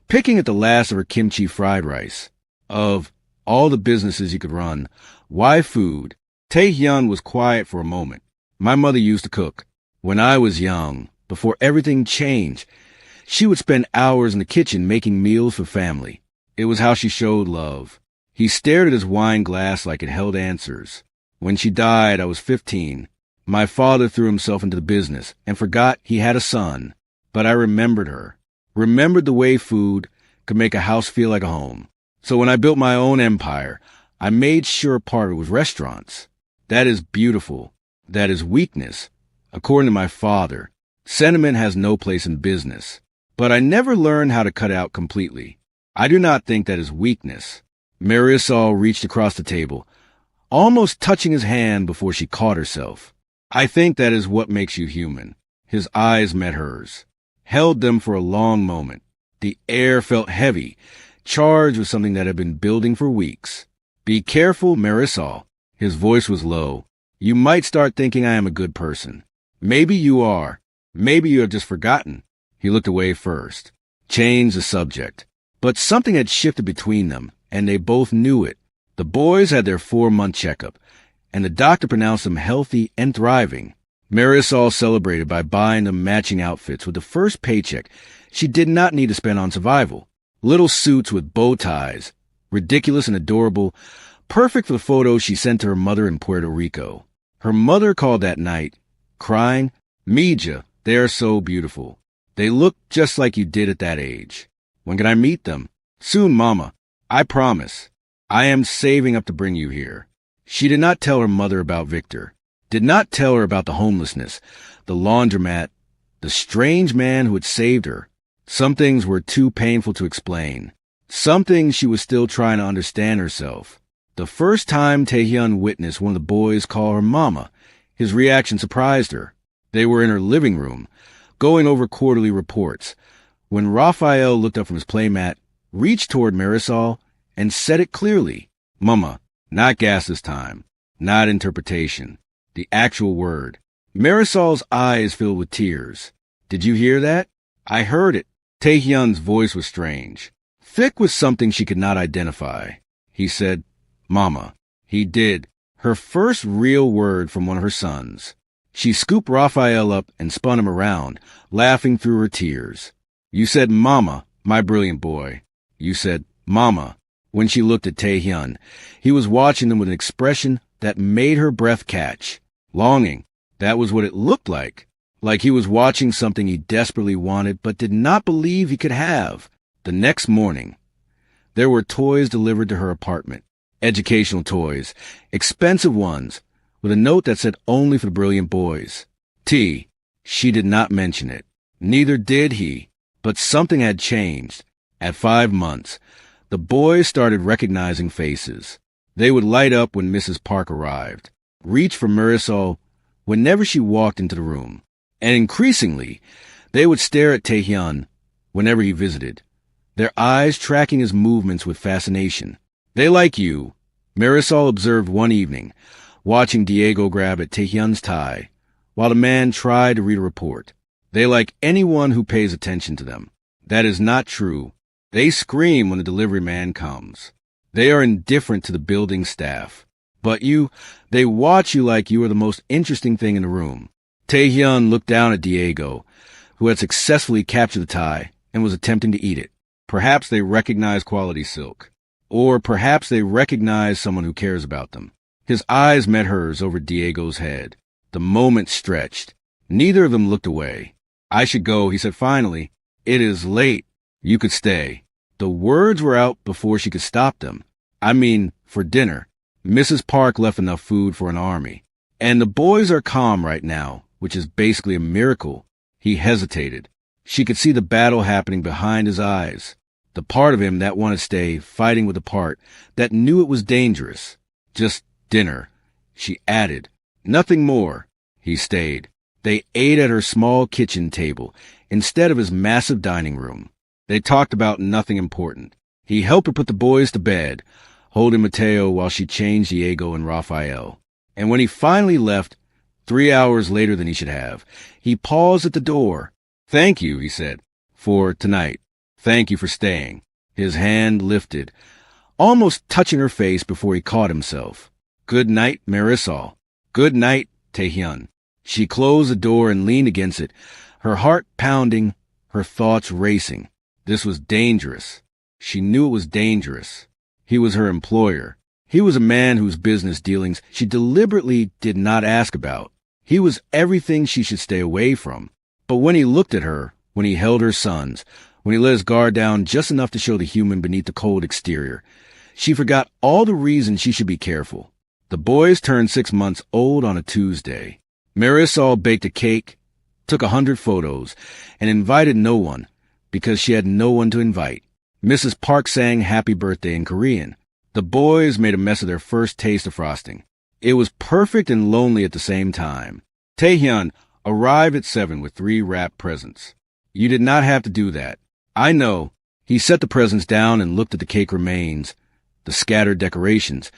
Speaker 1: picking at the last of her kimchi fried rice. Of all the businesses you could run, why food? Tae-hyun was quiet for a moment. My mother used to cook. When I was young, before everything changed, she would spend hours in the kitchen making meals for family. It was how she showed love. He stared at his wine glass like it held answers. When she died, I was 15. My father threw himself into the business and forgot he had a son. But I remembered her. Remembered the way food could make a house feel like a home. So when I built my own empire, I made sure part of it was restaurants. That is beautiful. That is weakness. According to my father, sentiment has no place in business. But I never learned how to cut it out completely. I do not think that is weakness. Marisol reached across the table, almost touching his hand before she caught herself. I think that is what makes you human. His eyes met hers, held them for a long moment. The air felt heavy, charged with something that had been building for weeks. Be careful, Marisol. His voice was low. You might start thinking I am a good person. Maybe you are. Maybe you have just forgotten. He looked away first, changed the subject. But something had shifted between them, and they both knew it. The boys had their 4-month checkup, and the doctor pronounced them healthy and thriving. Marisol celebrated by buying them matching outfits with the first paycheck she did not need to spend on survival. Little suits with bow ties, ridiculous and adorable, perfect for the photos she sent to her mother in Puerto Rico. Her mother called that night, crying, "Mija, they are so beautiful. They look just like you did at that age. When can I meet them?" "Soon, Mama. I promise. I am saving up to bring you here." She did not tell her mother about Victor, did not tell her about the homelessness, the laundromat, the strange man who had saved her. Some things were too painful to explain. Some things she was still trying to understand herself. The first time Tae-hyun witnessed one of the boys call her Mama, his reaction surprised her. They were in her living room, going over quarterly reports, when Raphael looked up from his playmat, reached toward Marisol, and said it clearly. "Mama." Not gas this time. Not interpretation. The actual word. Marisol's eyes filled with tears. "Did you hear that?" "I heard it." Tae-hyun's voice was strange, thick with something she could not identify. He said, "Mama." He did. Her first real word from one of her sons. She scooped Raphael up and spun him around, laughing through her tears. "You said, 'Mama,' my brilliant boy. You said, 'Mama.'" When she looked at Tae-hyun, he was watching them with an expression that made her breath catch. Longing. That was what it looked like. Like he was watching something he desperately wanted but did not believe he could have. The next morning, there were toys delivered to her apartment. Educational toys. Expensive ones, with a note that said only for the brilliant boys. T. She did not mention it. Neither did he. But something had changed. At 5 months, the boys started recognizing faces. They would light up when Mrs. Park arrived, reach for Marisol whenever she walked into the room. And increasingly, they would stare at Tae-hyun whenever he visited, their eyes tracking his movements with fascination. "They like you," Marisol observed one evening, watching Diego grab at Tae-hyun's tie, while the man tried to read a report. "They like anyone who pays attention to them." That is not true. They scream when the delivery man comes. They are indifferent to the building staff. But they watch you like you are the most interesting thing in the room. Tae-hyun looked down at Diego, who had successfully captured the tie and was attempting to eat it. Perhaps they recognize quality silk. Or perhaps they recognize someone who cares about them. His eyes met hers over Diego's head. The moment stretched. Neither of them looked away. "I should go," he said finally. "It is late. You could stay." The words were out before she could stop them. "I mean, for dinner. Mrs. Park left enough food for an army. And the boys are calm right now, which is basically a miracle." He hesitated. She could see the battle happening behind his eyes. The part of him that wanted to stay, fighting with the part that knew it was dangerous. "Just dinner," she added. "Nothing more." He stayed. They ate at her small kitchen table instead of his massive dining room. They talked about nothing important. He helped her put the boys to bed, holding Mateo while she changed Diego and Rafael. And when he finally left, 3 hours later than he should have, he paused at the door. "Thank you," he said, "for tonight. Thank you for staying." His hand lifted, almost touching her face before he caught himself. "Good night, Marisol. Good night, Taehyun." She closed the door and leaned against it, her heart pounding, her thoughts racing. This was dangerous. She knew it was dangerous. He was her employer. He was a man whose business dealings she deliberately did not ask about. He was everything she should stay away from. But when he looked at her, when he held her sons, when he let his guard down just enough to show the human beneath the cold exterior, she forgot all the reasons she should be careful. The boys turned 6 months old on a Tuesday. Marisol baked a cake, took 100 photos, and invited no one, because she had no one to invite. Mrs. Park sang happy birthday in Korean. The boys made a mess of their first taste of frosting. It was perfect and lonely at the same time. Taehyun arrived at 7 with 3 wrapped presents. "You did not have to do that. I know." He set the presents down and looked at the cake remains, the scattered decorations,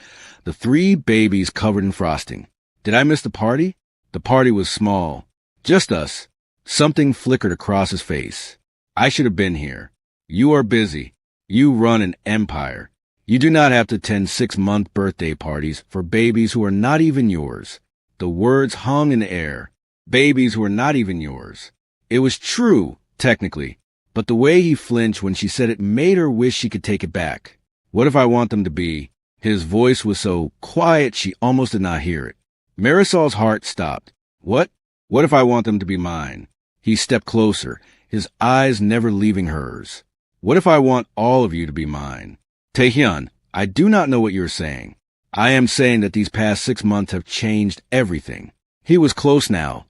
Speaker 1: the 3 babies covered in frosting. "Did I miss the party?" The party was small. Just us. Something flickered across his face. "I should have been here. You are busy. You run an empire. You do not have to attend 6-month birthday parties for babies who are not even yours." The words hung in the air. Babies who are not even yours. It was true, technically, but the way he flinched when she said it made her wish she could take it back. "What if I want them to be?" His voice was so quiet she almost did not hear it. Marisol's heart stopped. What if I want them to be mine?" He stepped closer, his eyes never leaving hers. "What if I want all of you to be mine?" "Taehyun, I do not know what you're saying. I am saying that these past 6 months have changed everything." He was close now,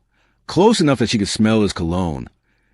Speaker 1: close enough that she could smell his cologne,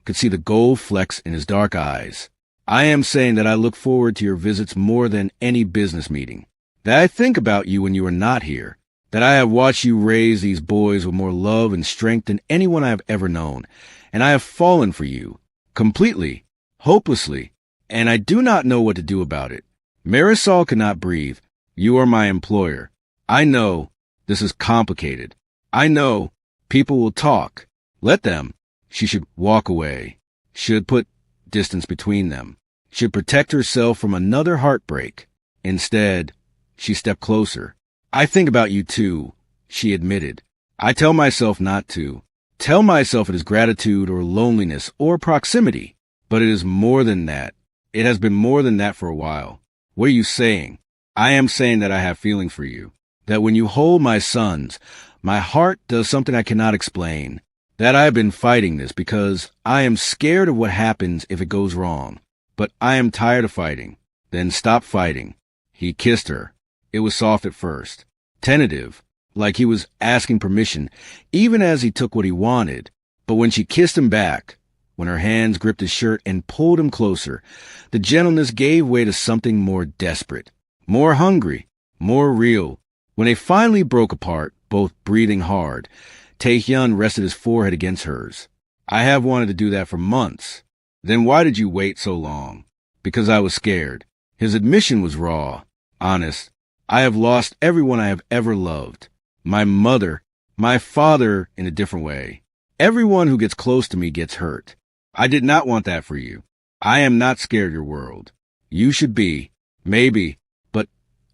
Speaker 1: could see the gold flecks in his dark eyes. "I am saying that I look forward to your visits more than any business meeting. That I think about you when you are not here. That I have watched you raise these boys with more love and strength than anyone I have ever known, and I have fallen for you, completely, hopelessly, and I do not know what to do about it." Marisol could not breathe. "You are my employer. I know this is complicated. I know people will talk. Let them." She should walk away, should put distance between them, should protect herself from another heartbreak. Instead, she stepped closer. "I think about you too," she admitted. "I tell myself not to. Tell myself it is gratitude or loneliness or proximity. But it is more than that. It has been more than that for a while." "What are you saying?" "I am saying that I have feelings for you. That when you hold my sons, my heart does something I cannot explain. That I have been fighting this because I am scared of what happens if it goes wrong. But I am tired of fighting." "Then stop fighting." He kissed her. It was soft at first, tentative, like he was asking permission, even as he took what he wanted. But when she kissed him back, when her hands gripped his shirt and pulled him closer, the gentleness gave way to something more desperate, more hungry, more real. When they finally broke apart, both breathing hard, Taehyun rested his forehead against hers. "I have wanted to do that for months." "Then why did you wait so long?" "Because I was scared." His admission was raw, honest. "I have lost everyone I have ever loved. My mother, my father in a different way. Everyone who gets close to me gets hurt. I did not want that for you. I am not scared of your world. You should be, maybe, but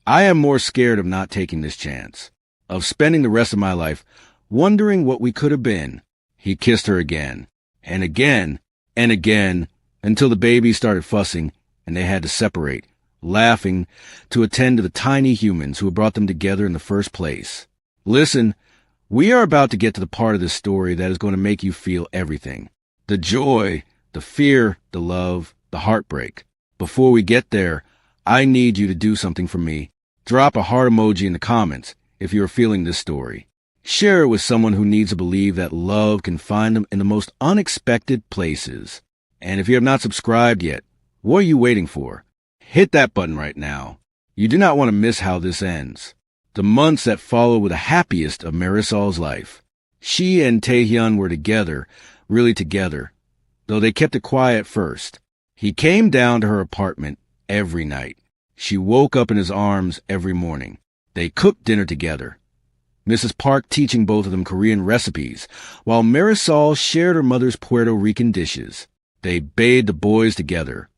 Speaker 1: I am more scared of not taking this chance, of spending the rest of my life wondering what we could have been." He kissed her again, and again, and again, until the babies started fussing and they had to separate, laughing, to attend to the tiny humans who had brought them together in the first place. Listen, we are about to get to the part of this story that is going to make you feel everything. The joy, the fear, the love, the heartbreak. Before we get there, I need you to do something for me. Drop a heart emoji in the comments if you are feeling this story. Share it with someone who needs to believe that love can find them in the most unexpected places. And if you have not subscribed yet, what are you waiting for? Hit that button right now. You do not want to miss how this ends. The months that follow were the happiest of Marisol's life. She and Taehyun were together, really together, though they kept it quiet first. He came down to her apartment every night. She woke up in his arms every morning. They cooked dinner together. Mrs. Park teaching both of them Korean recipes, while Marisol shared her mother's Puerto Rican dishes. They bathed the boys together,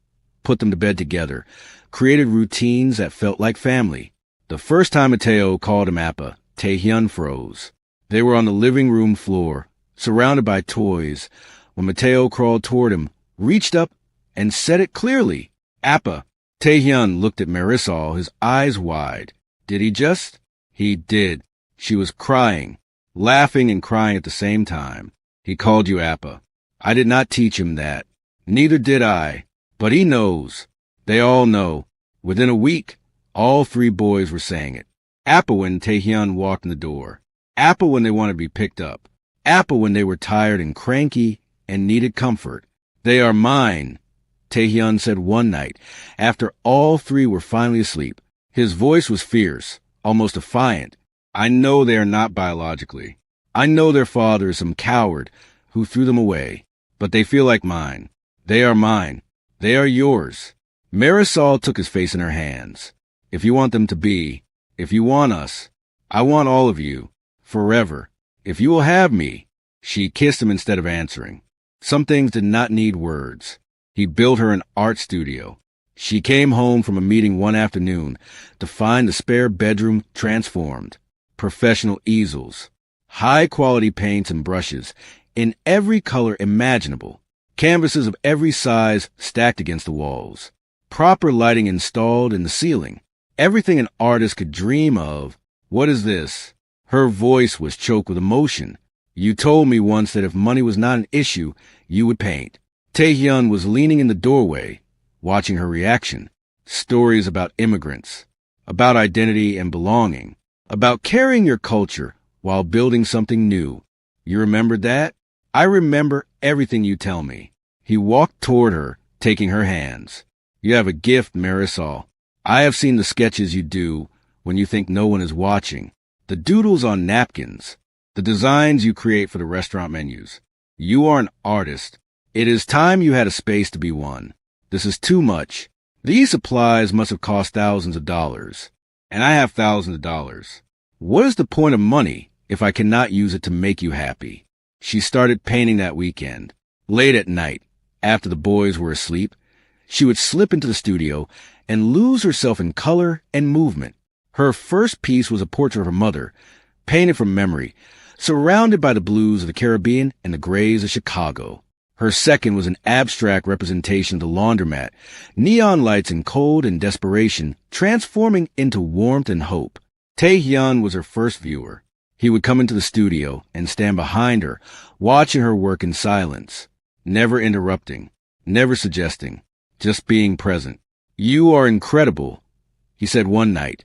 Speaker 1: put them to bed together, created routines that felt like family. The first time Mateo called him Appa, Taehyun froze. They were on the living room floor, surrounded by toys, when Mateo crawled toward him, reached up, and said it clearly, Appa. Taehyun looked at Marisol, his eyes wide. Did he just? He did. She was crying, laughing and crying at the same time. He called you Appa. I did not teach him that. Neither did I. But he knows. They all know. Within a week, all three boys were saying it. Appa when Taehyun walked in the door. Appa when they wanted to be picked up. Appa when they were tired and cranky and needed comfort. They are mine, Taehyun said one night, after all three were finally asleep. His voice was fierce, almost defiant. I know they are not biologically. I know their father is some coward who threw them away, but they feel like mine. They are mine. They are yours. Marisol took his face in her hands. If you want them to be, if you want us, I want all of you, forever. If you will have me. She kissed him instead of answering. Some things did not need words. He built her an art studio. She came home from a meeting one afternoon to find the spare bedroom transformed. Professional easels, high-quality paints and brushes in every color imaginable, canvases of every size stacked against the walls, proper lighting installed in the ceiling, everything an artist could dream of. What is this? Her voice was choked with emotion. You told me once that if money was not an issue, you would paint. Taehyun was leaning in the doorway, watching her reaction. Stories about immigrants, about identity and belonging, about carrying your culture while building something new. You remembered that? I remember everything you tell me. He walked toward her, taking her hands. You have a gift, Marisol. I have seen the sketches you do when you think no one is watching, the doodles on napkins, the designs you create for the restaurant menus. You are an artist. It is time you had a space to be one. This is too much. These supplies must have cost thousands of dollars. And I have thousands of dollars. What is the point of money if I cannot use it to make you happy? She started painting that weekend. Late at night, after the boys were asleep, she would slip into the studio and lose herself in color and movement. Her first piece was a portrait of her mother, painted from memory, surrounded by the blues of the Caribbean and the grays of Chicago. Her second was an abstract representation of the laundromat, neon lights in cold and desperation, transforming into warmth and hope. Taehyun was her first viewer. He would come into the studio and stand behind her, watching her work in silence, never interrupting, never suggesting, just being present. You are incredible, he said one night,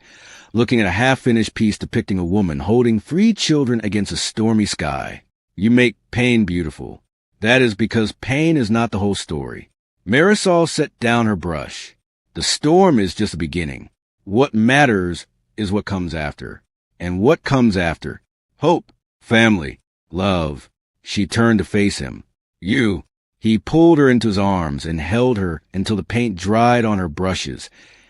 Speaker 1: looking at a half-finished piece depicting a woman holding 3 children against a stormy sky. You make pain beautiful. That is because pain is not the whole story. Marisol set down her brush. The storm is just the beginning. What matters is what comes after. And what comes after? Hope, family, love. She turned to face him. You. He pulled her into his arms and held her until the paint dried on her brushes,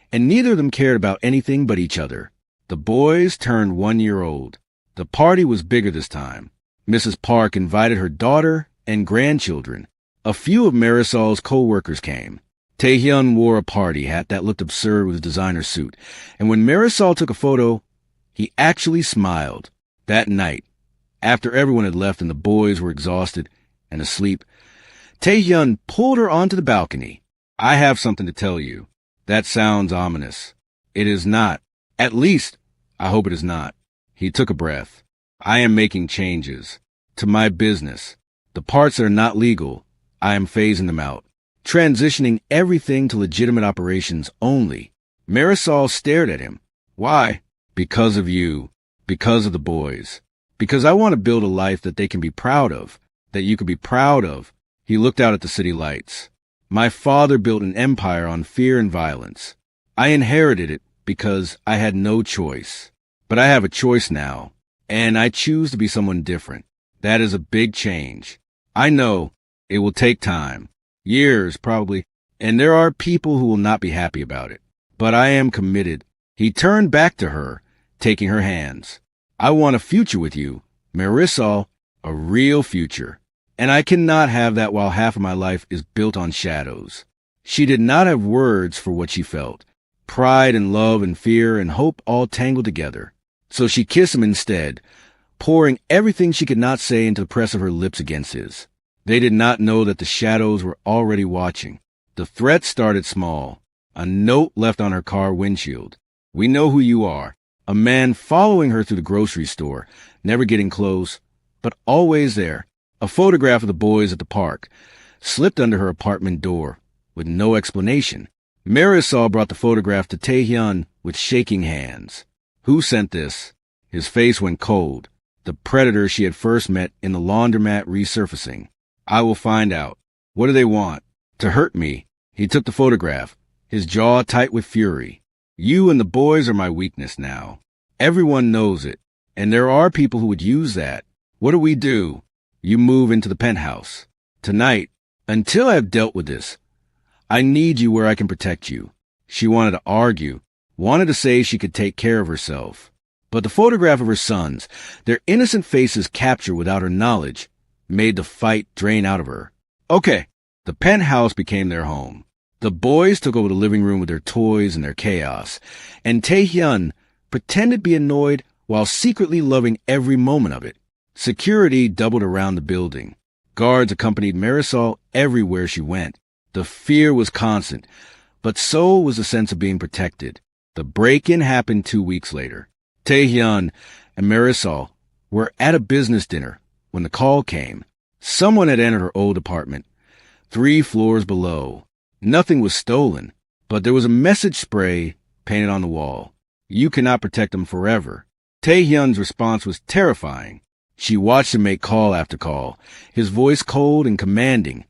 Speaker 1: and neither of them cared about anything but each other. The boys turned 1 year old. The party was bigger this time. Mrs. Park invited her daughter and grandchildren. A few of Marisol's co-workers came. Taehyun wore a party hat that looked absurd with his designer suit, and when Marisol took a photo, he actually smiled. That night, after everyone had left and the boys were exhausted and asleep, Taehyun pulled her onto the balcony. I have something to tell you. That sounds ominous. It is not. At least, I hope it is not. He took a breath. I am making changes to my business. The parts that are not legal, I am phasing them out, transitioning everything to legitimate operations only. Marisol stared at him. Why? Because of you. Because of the boys. Because I want to build a life that they can be proud of, that you can be proud of. He looked out at the city lights. My father built an empire on fear and violence. I inherited it because I had no choice. But I have a choice now, and I choose to be someone different. That is a big change. I know it will take time, years probably, and there are people who will not be happy about it. but I am committed. He turned back to her, taking her hands. I want a future with you, Marisol, a real future. And I cannot have that while half of my life is built on shadows. She did not have words for what she felt. Pride and love and fear and hope all tangled together. So she kissed him instead, pouring everything she could not say into the press of her lips against his. They did not know that the shadows were already watching. The threat started small. A note left on her car windshield. We know who you are. A man following her through the grocery store, never getting close, but always there. A photograph of the boys at the park, slipped under her apartment door, with no explanation. Marisol brought the photograph to Taehyun with shaking hands. Who sent this? His face went cold. The predator she had first met in the laundromat resurfacing. I will find out. What do they want? To hurt me. He took the photograph, his jaw tight with fury. You and the boys are my weakness now. Everyone knows it, and there are people who would use that. What do we do? You move into the penthouse. Tonight, until I have dealt with this, I need you where I can protect you. She wanted to argue, wanted to say she could take care of herself. But the photograph of her sons, their innocent faces captured without her knowledge, made the fight drain out of her. Okay, the penthouse became their home. The boys took over the living room with their toys and their chaos, and Taehyun pretended to be annoyed while secretly loving every moment of it. Security doubled around the building. Guards accompanied Marisol everywhere she went. The fear was constant, but so was the sense of being protected. The break-in happened 2 weeks later. Taehyun and Marisol were at a business dinner when the call came. Someone had entered her old apartment, 3 floors below. Nothing was stolen, but there was a message spray painted on the wall. You cannot protect them forever. Taehyun's response was terrifying. She watched him make call after call, his voice cold and commanding,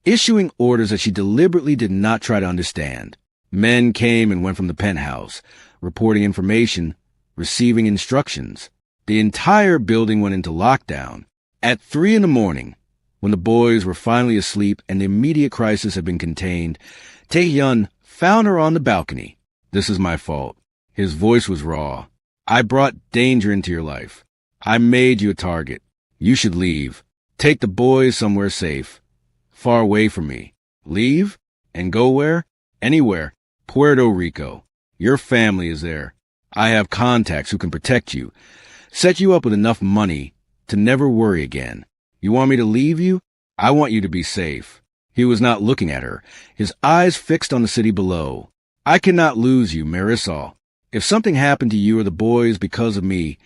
Speaker 1: issuing orders that she deliberately did not try to understand. Men came and went from the penthouse, reporting information, receiving instructions. The entire building went into lockdown. At 3 a.m, when the boys were finally asleep and the immediate crisis had been contained, Taehyun found her on the balcony. This is my fault. His voice was raw. I brought danger into your life. I made you a target. You should leave. Take the boys somewhere safe. Far away from me. Leave? And go where? Anywhere. Puerto Rico. Your family is there. I have contacts who can protect you. Set you up with enough money to never worry again. You want me to leave you? I want you to be safe. He was not looking at her, his eyes fixed on the city below. I cannot lose you, Marisol. If something happened to you or the boys because of me,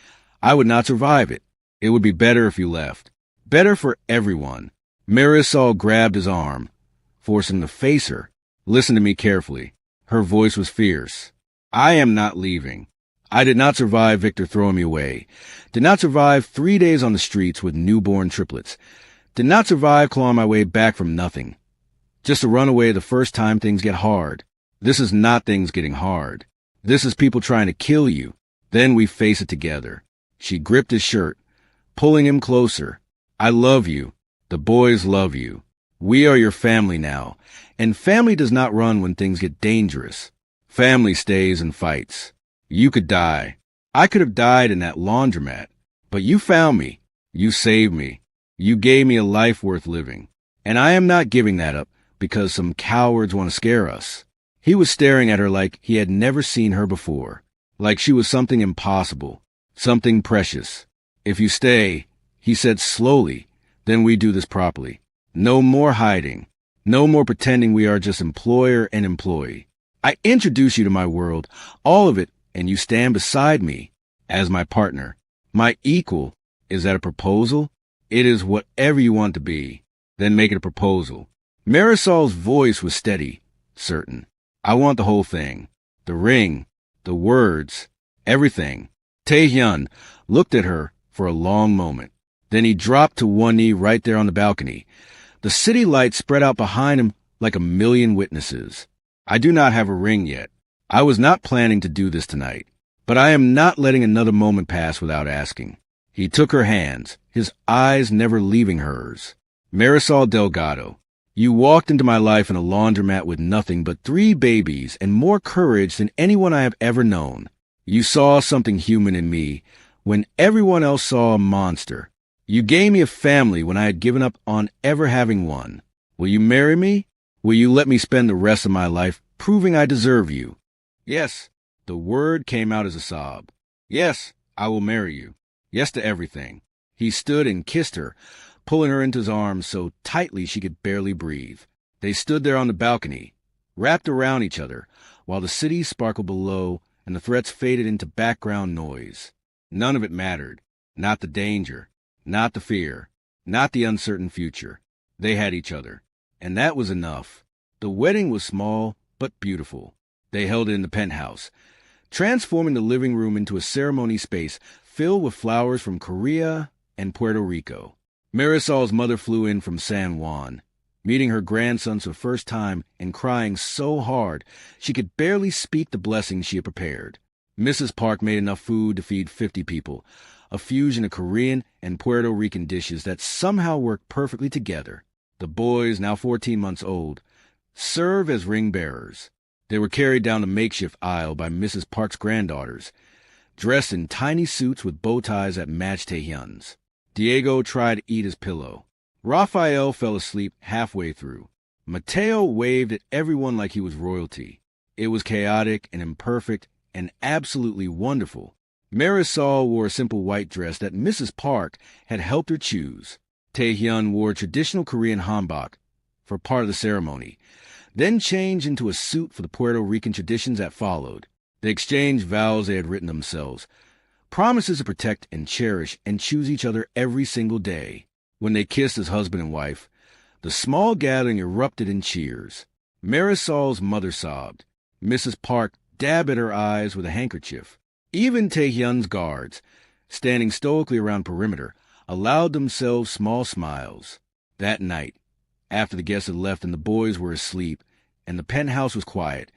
Speaker 1: I would not survive it. It would be better if you left. Better for everyone. Marisol grabbed his arm, forced him to face her. Listen to me carefully. Her voice was fierce. I am not leaving. I did not survive Victor throwing me away. Did not survive 3 days on the streets with newborn triplets. Did not survive clawing my way back from nothing. Just to run away the first time things get hard. This is not things getting hard. This is people trying to kill you. Then we face it together. She gripped his shirt, pulling him closer. I love you. The boys love you. We are your family now, and family does not run when things get dangerous. Family stays and fights. You could die. I could have died in that laundromat, but you found me. You saved me. You gave me a life worth living, and I am not giving that up because some cowards want to scare us. He was staring at her like he had never seen her before, like she was something impossible. Something precious. If you stay, he said slowly, then we do this properly. No more hiding. No more pretending we are just employer and employee. I introduce you to my world, all of it, and you stand beside me as my partner. My equal. Is that a proposal? It is whatever you want to be. Then make it a proposal. Marisol's voice was steady, certain. I want the whole thing. The ring, the words, everything. Taehyun looked at her for a long moment. Then he dropped to one knee right there on the balcony. The city lights spread out behind him like a million witnesses. I do not have a ring yet. I was not planning to do this tonight, but I am not letting another moment pass without asking. He took her hands, his eyes never leaving hers. Marisol Delgado, You walked into my life in a laundromat with nothing but 3 babies and more courage than anyone I have ever known. You saw something human in me when everyone else saw a monster. You gave me a family when I had given up on ever having one. Will you marry me? Will you let me spend the rest of my life proving I deserve you? Yes. The word came out as a sob. Yes, I will marry you. Yes to everything. He stood and kissed her, pulling her into his arms so tightly she could barely breathe. They stood there on the balcony, wrapped around each other, while the city sparkled below and the threats faded into background noise. None of it mattered. Not the danger, not the fear, not the uncertain future. They had each other, and that was enough. The wedding was small but beautiful. They held it in the penthouse, transforming the living room into a ceremony space filled with flowers from Korea and Puerto Rico. Marisol's mother flew in from San Juan, meeting her grandsons for the first time and crying so hard she could barely speak the blessings she had prepared. Mrs. Park made enough food to feed 50 people, a fusion of Korean and Puerto Rican dishes that somehow worked perfectly together. The boys, now 14 months old, served as ring bearers. They were carried down the makeshift aisle by Mrs. Park's granddaughters, dressed in tiny suits with bow ties that matched Taehyun's. Diego tried to eat his pillow. Raphael fell asleep halfway through. Mateo waved at everyone like he was royalty. It was chaotic and imperfect and absolutely wonderful. Marisol wore a simple white dress that Mrs. Park had helped her choose. Taehyun wore traditional Korean hanbok for part of the ceremony, then changed into a suit for the Puerto Rican traditions that followed. They exchanged vows they had written themselves, promises to protect and cherish and choose each other every single day. When they kissed as husband and wife, the small gathering erupted in cheers. Marisol's mother sobbed. Mrs. Park dabbed at her eyes with a handkerchief. Even Taehyun's guards, standing stoically around perimeter, allowed themselves small smiles. That night, after the guests had left and the boys were asleep and the penthouse was quiet,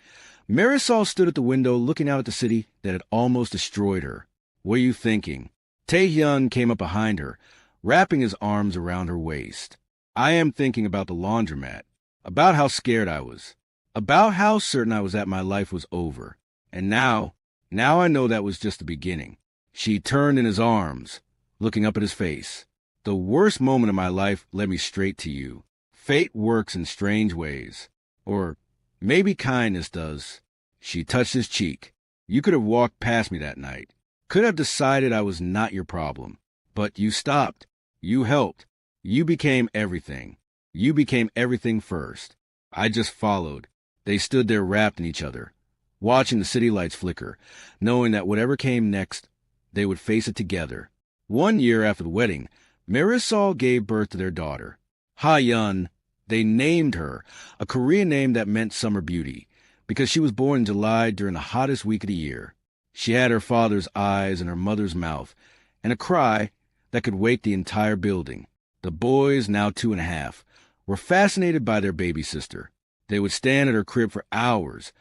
Speaker 1: Marisol stood at the window looking out at the city that had almost destroyed her. What are you thinking? Taehyun came up behind her, wrapping his arms around her waist. I am thinking about the laundromat, about how scared I was, about how certain I was that my life was over. And now I know that was just the beginning. She turned in his arms, looking up at his face. The worst moment of my life led me straight to you. Fate works in strange ways. Or maybe kindness does. She touched his cheek. You could have walked past me that night. Could have decided I was not your problem. But you stopped. You helped. You became everything. You became everything first. I just followed. They stood there wrapped in each other, watching the city lights flicker, knowing that whatever came next, they would face it together. 1 year after the wedding, Marisol gave birth to their daughter. Ha-Yun. They named her, a Korean name that meant summer beauty, because she was born in July during the hottest week of the year. She had her father's eyes and her mother's mouth, and a cry that could wake the entire building. The boys, now 2.5, were fascinated by their baby sister. They would stand at her crib for hours,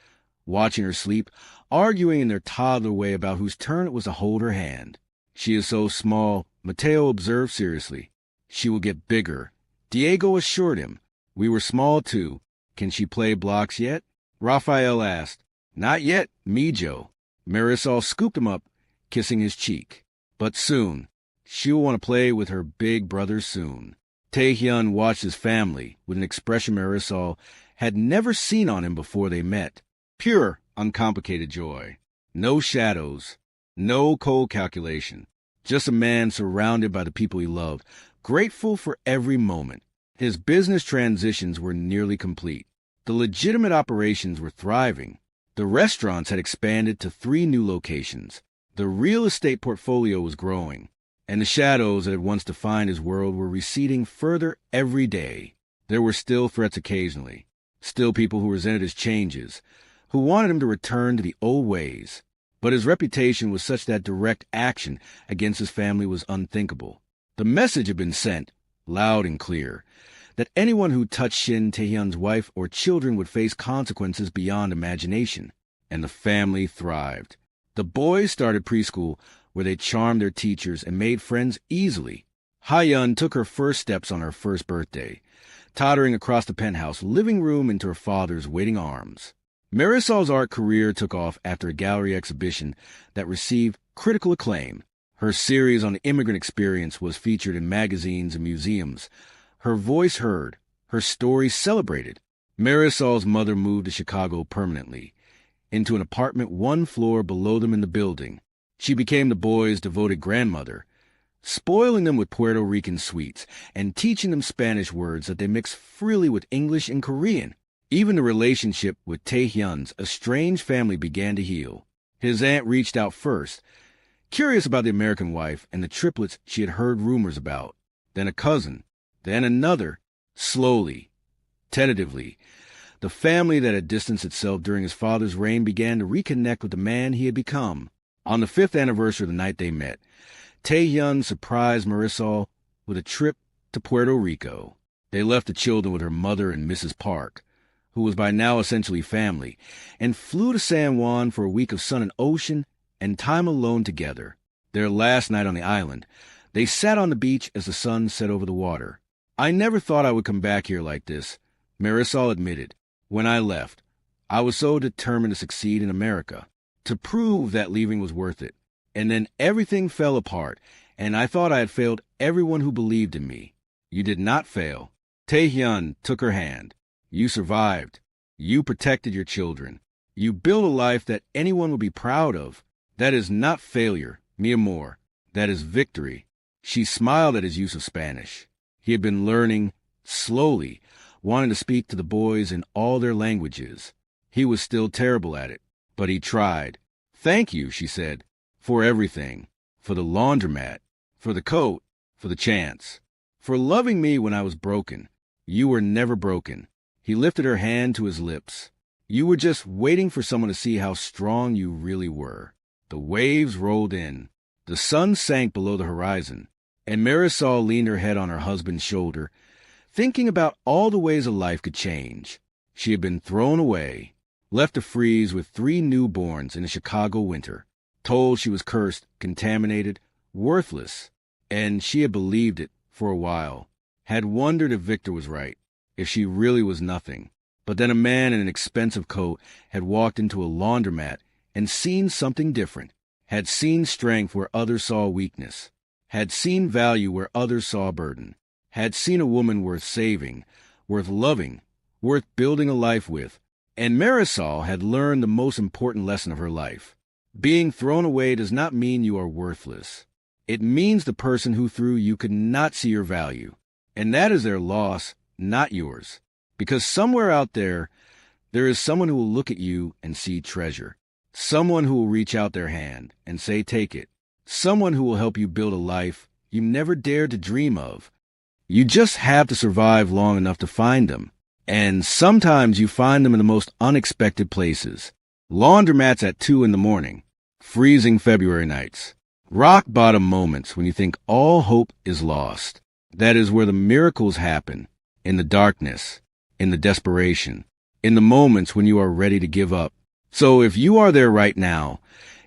Speaker 1: watching her sleep, arguing in their toddler way about whose turn it was to hold her hand. She is so small, Mateo observed seriously. She will get bigger. Diego assured him. We were small too. Can she play blocks yet? Raphael asked. Not yet, Mijo. Marisol scooped him up, kissing his cheek. But soon. She'll want to play with her big brother soon. Taehyun watched his family with an expression Marisol had never seen on him before they met. Pure, uncomplicated joy. No shadows. No cold calculation. Just a man surrounded by the people he loved, grateful for every moment. His business transitions were nearly complete. The legitimate operations were thriving. The restaurants had expanded to 3 new locations. The real estate portfolio was growing, and the shadows that had once defined his world were receding further every day. There were still threats occasionally, still people who resented his changes, who wanted him to return to the old ways. But his reputation was such that direct action against his family was unthinkable. The message had been sent, loud and clear, that anyone who touched Shin Taehyun's wife or children would face consequences beyond imagination. And the family thrived. The boys started preschool, where they charmed their teachers and made friends easily. Ha-Yun took her first steps on her first birthday, tottering across the penthouse living room into her father's waiting arms. Marisol's art career took off after a gallery exhibition that received critical acclaim. Her series on the immigrant experience was featured in magazines and museums. Her voice heard, her story celebrated. Marisol's mother moved to Chicago permanently, into an apartment one floor below them in the building. She became the boys' devoted grandmother, spoiling them with Puerto Rican sweets and teaching them Spanish words that they mixed freely with English and Korean. Even the relationship with Tae-hyun's estranged family began to heal. His aunt reached out first, curious about the American wife and the triplets she had heard rumors about. Then a cousin, then another. Slowly, tentatively, the family that had distanced itself during his father's reign began to reconnect with the man he had become. On the 5th anniversary of the night they met, Tae-hyun surprised Marisol with a trip to Puerto Rico. They left the children with her mother and Mrs. Park, who was by now essentially family, and flew to San Juan for a week of sun and ocean and time alone together. Their last night on the island, they sat on the beach as the sun set over the water. "I never thought I would come back here like this," Marisol admitted. "When I left, I was so determined to succeed in America, to prove that leaving was worth it. And then everything fell apart, and I thought I had failed everyone who believed in me." "You did not fail." Tae-hyun took her hand. "You survived. You protected your children. You built a life that anyone would be proud of. That is not failure, mi amor. That is victory." She smiled at his use of Spanish. He had been learning, slowly, wanting to speak to the boys in all their languages. He was still terrible at it, but he tried. "Thank you," she said, "for everything. For the laundromat, for the coat, for the chance. For loving me when I was broken. You were never broken." He lifted her hand to his lips. "You were just waiting for someone to see how strong you really were." The waves rolled in. The sun sank below the horizon, and Marisol leaned her head on her husband's shoulder, thinking about all the ways a life could change. She had been thrown away, left to freeze with 3 newborns in a Chicago winter, told she was cursed, contaminated, worthless, and she had believed it for a while, had wondered if Victor was right, if she really was nothing. But then a man in an expensive coat had walked into a laundromat and seen something different, had seen strength where others saw weakness, had seen value where others saw burden, had seen a woman worth saving, worth loving, worth building a life with. And Marisol had learned the most important lesson of her life. Being thrown away does not mean you are worthless. It means the person who threw you could not see your value. And that is their loss, not yours. Because somewhere out there, there is someone who will look at you and see treasure. Someone who will reach out their hand and say, "Take it." Someone who will help you build a life you never dared to dream of. You just have to survive long enough to find them. And sometimes you find them in the most unexpected places. Laundromats at 2 in the morning, freezing February nights, rock bottom moments when you think all hope is lost. That is where the miracles happen, in the darkness, in the desperation, in the moments when you are ready to give up. So if you are there right now,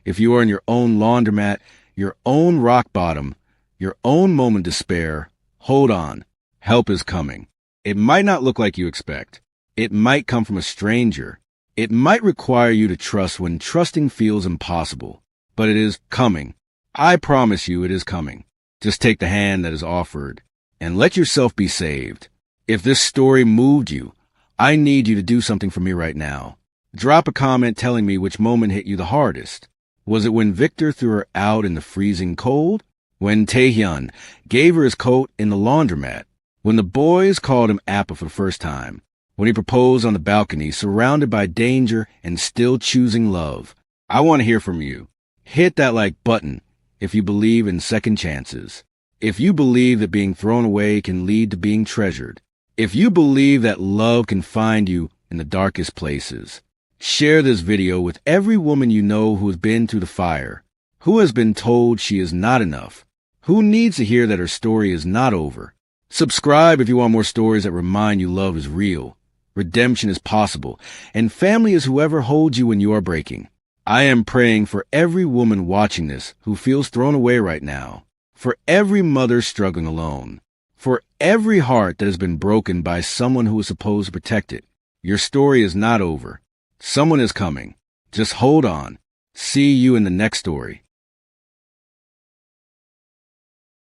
Speaker 1: if you are in your own laundromat, your own rock bottom, your own moment of despair, hold on. Help is coming. It might not look like you expect. It might come from a stranger. It might require you to trust when trusting feels impossible. But it is coming. I promise you it is coming. Just take the hand that is offered and let yourself be saved. If this story moved you, I need you to do something for me right now. Drop a comment telling me which moment hit you the hardest. Was it when Victor threw her out in the freezing cold? When Tae-hyun gave her his coat in the laundromat? When the boys called him Appa for the first time? When he proposed on the balcony, surrounded by danger and still choosing love? I want to hear from you. Hit that like button if you believe in second chances. If you believe that being thrown away can lead to being treasured. If you believe that love can find you in the darkest places. Share this video with every woman you know who has been through the fire, who has been told she is not enough, who needs to hear that her story is not over. Subscribe if you want more stories that remind you love is real, redemption is possible, and family is whoever holds you when you are breaking. I am praying for every woman watching this who feels thrown away right now, For every mother struggling alone, for every heart that has been broken by someone who was supposed to protect it, your story is not over. Someone is coming. Just hold on. See you in the next story.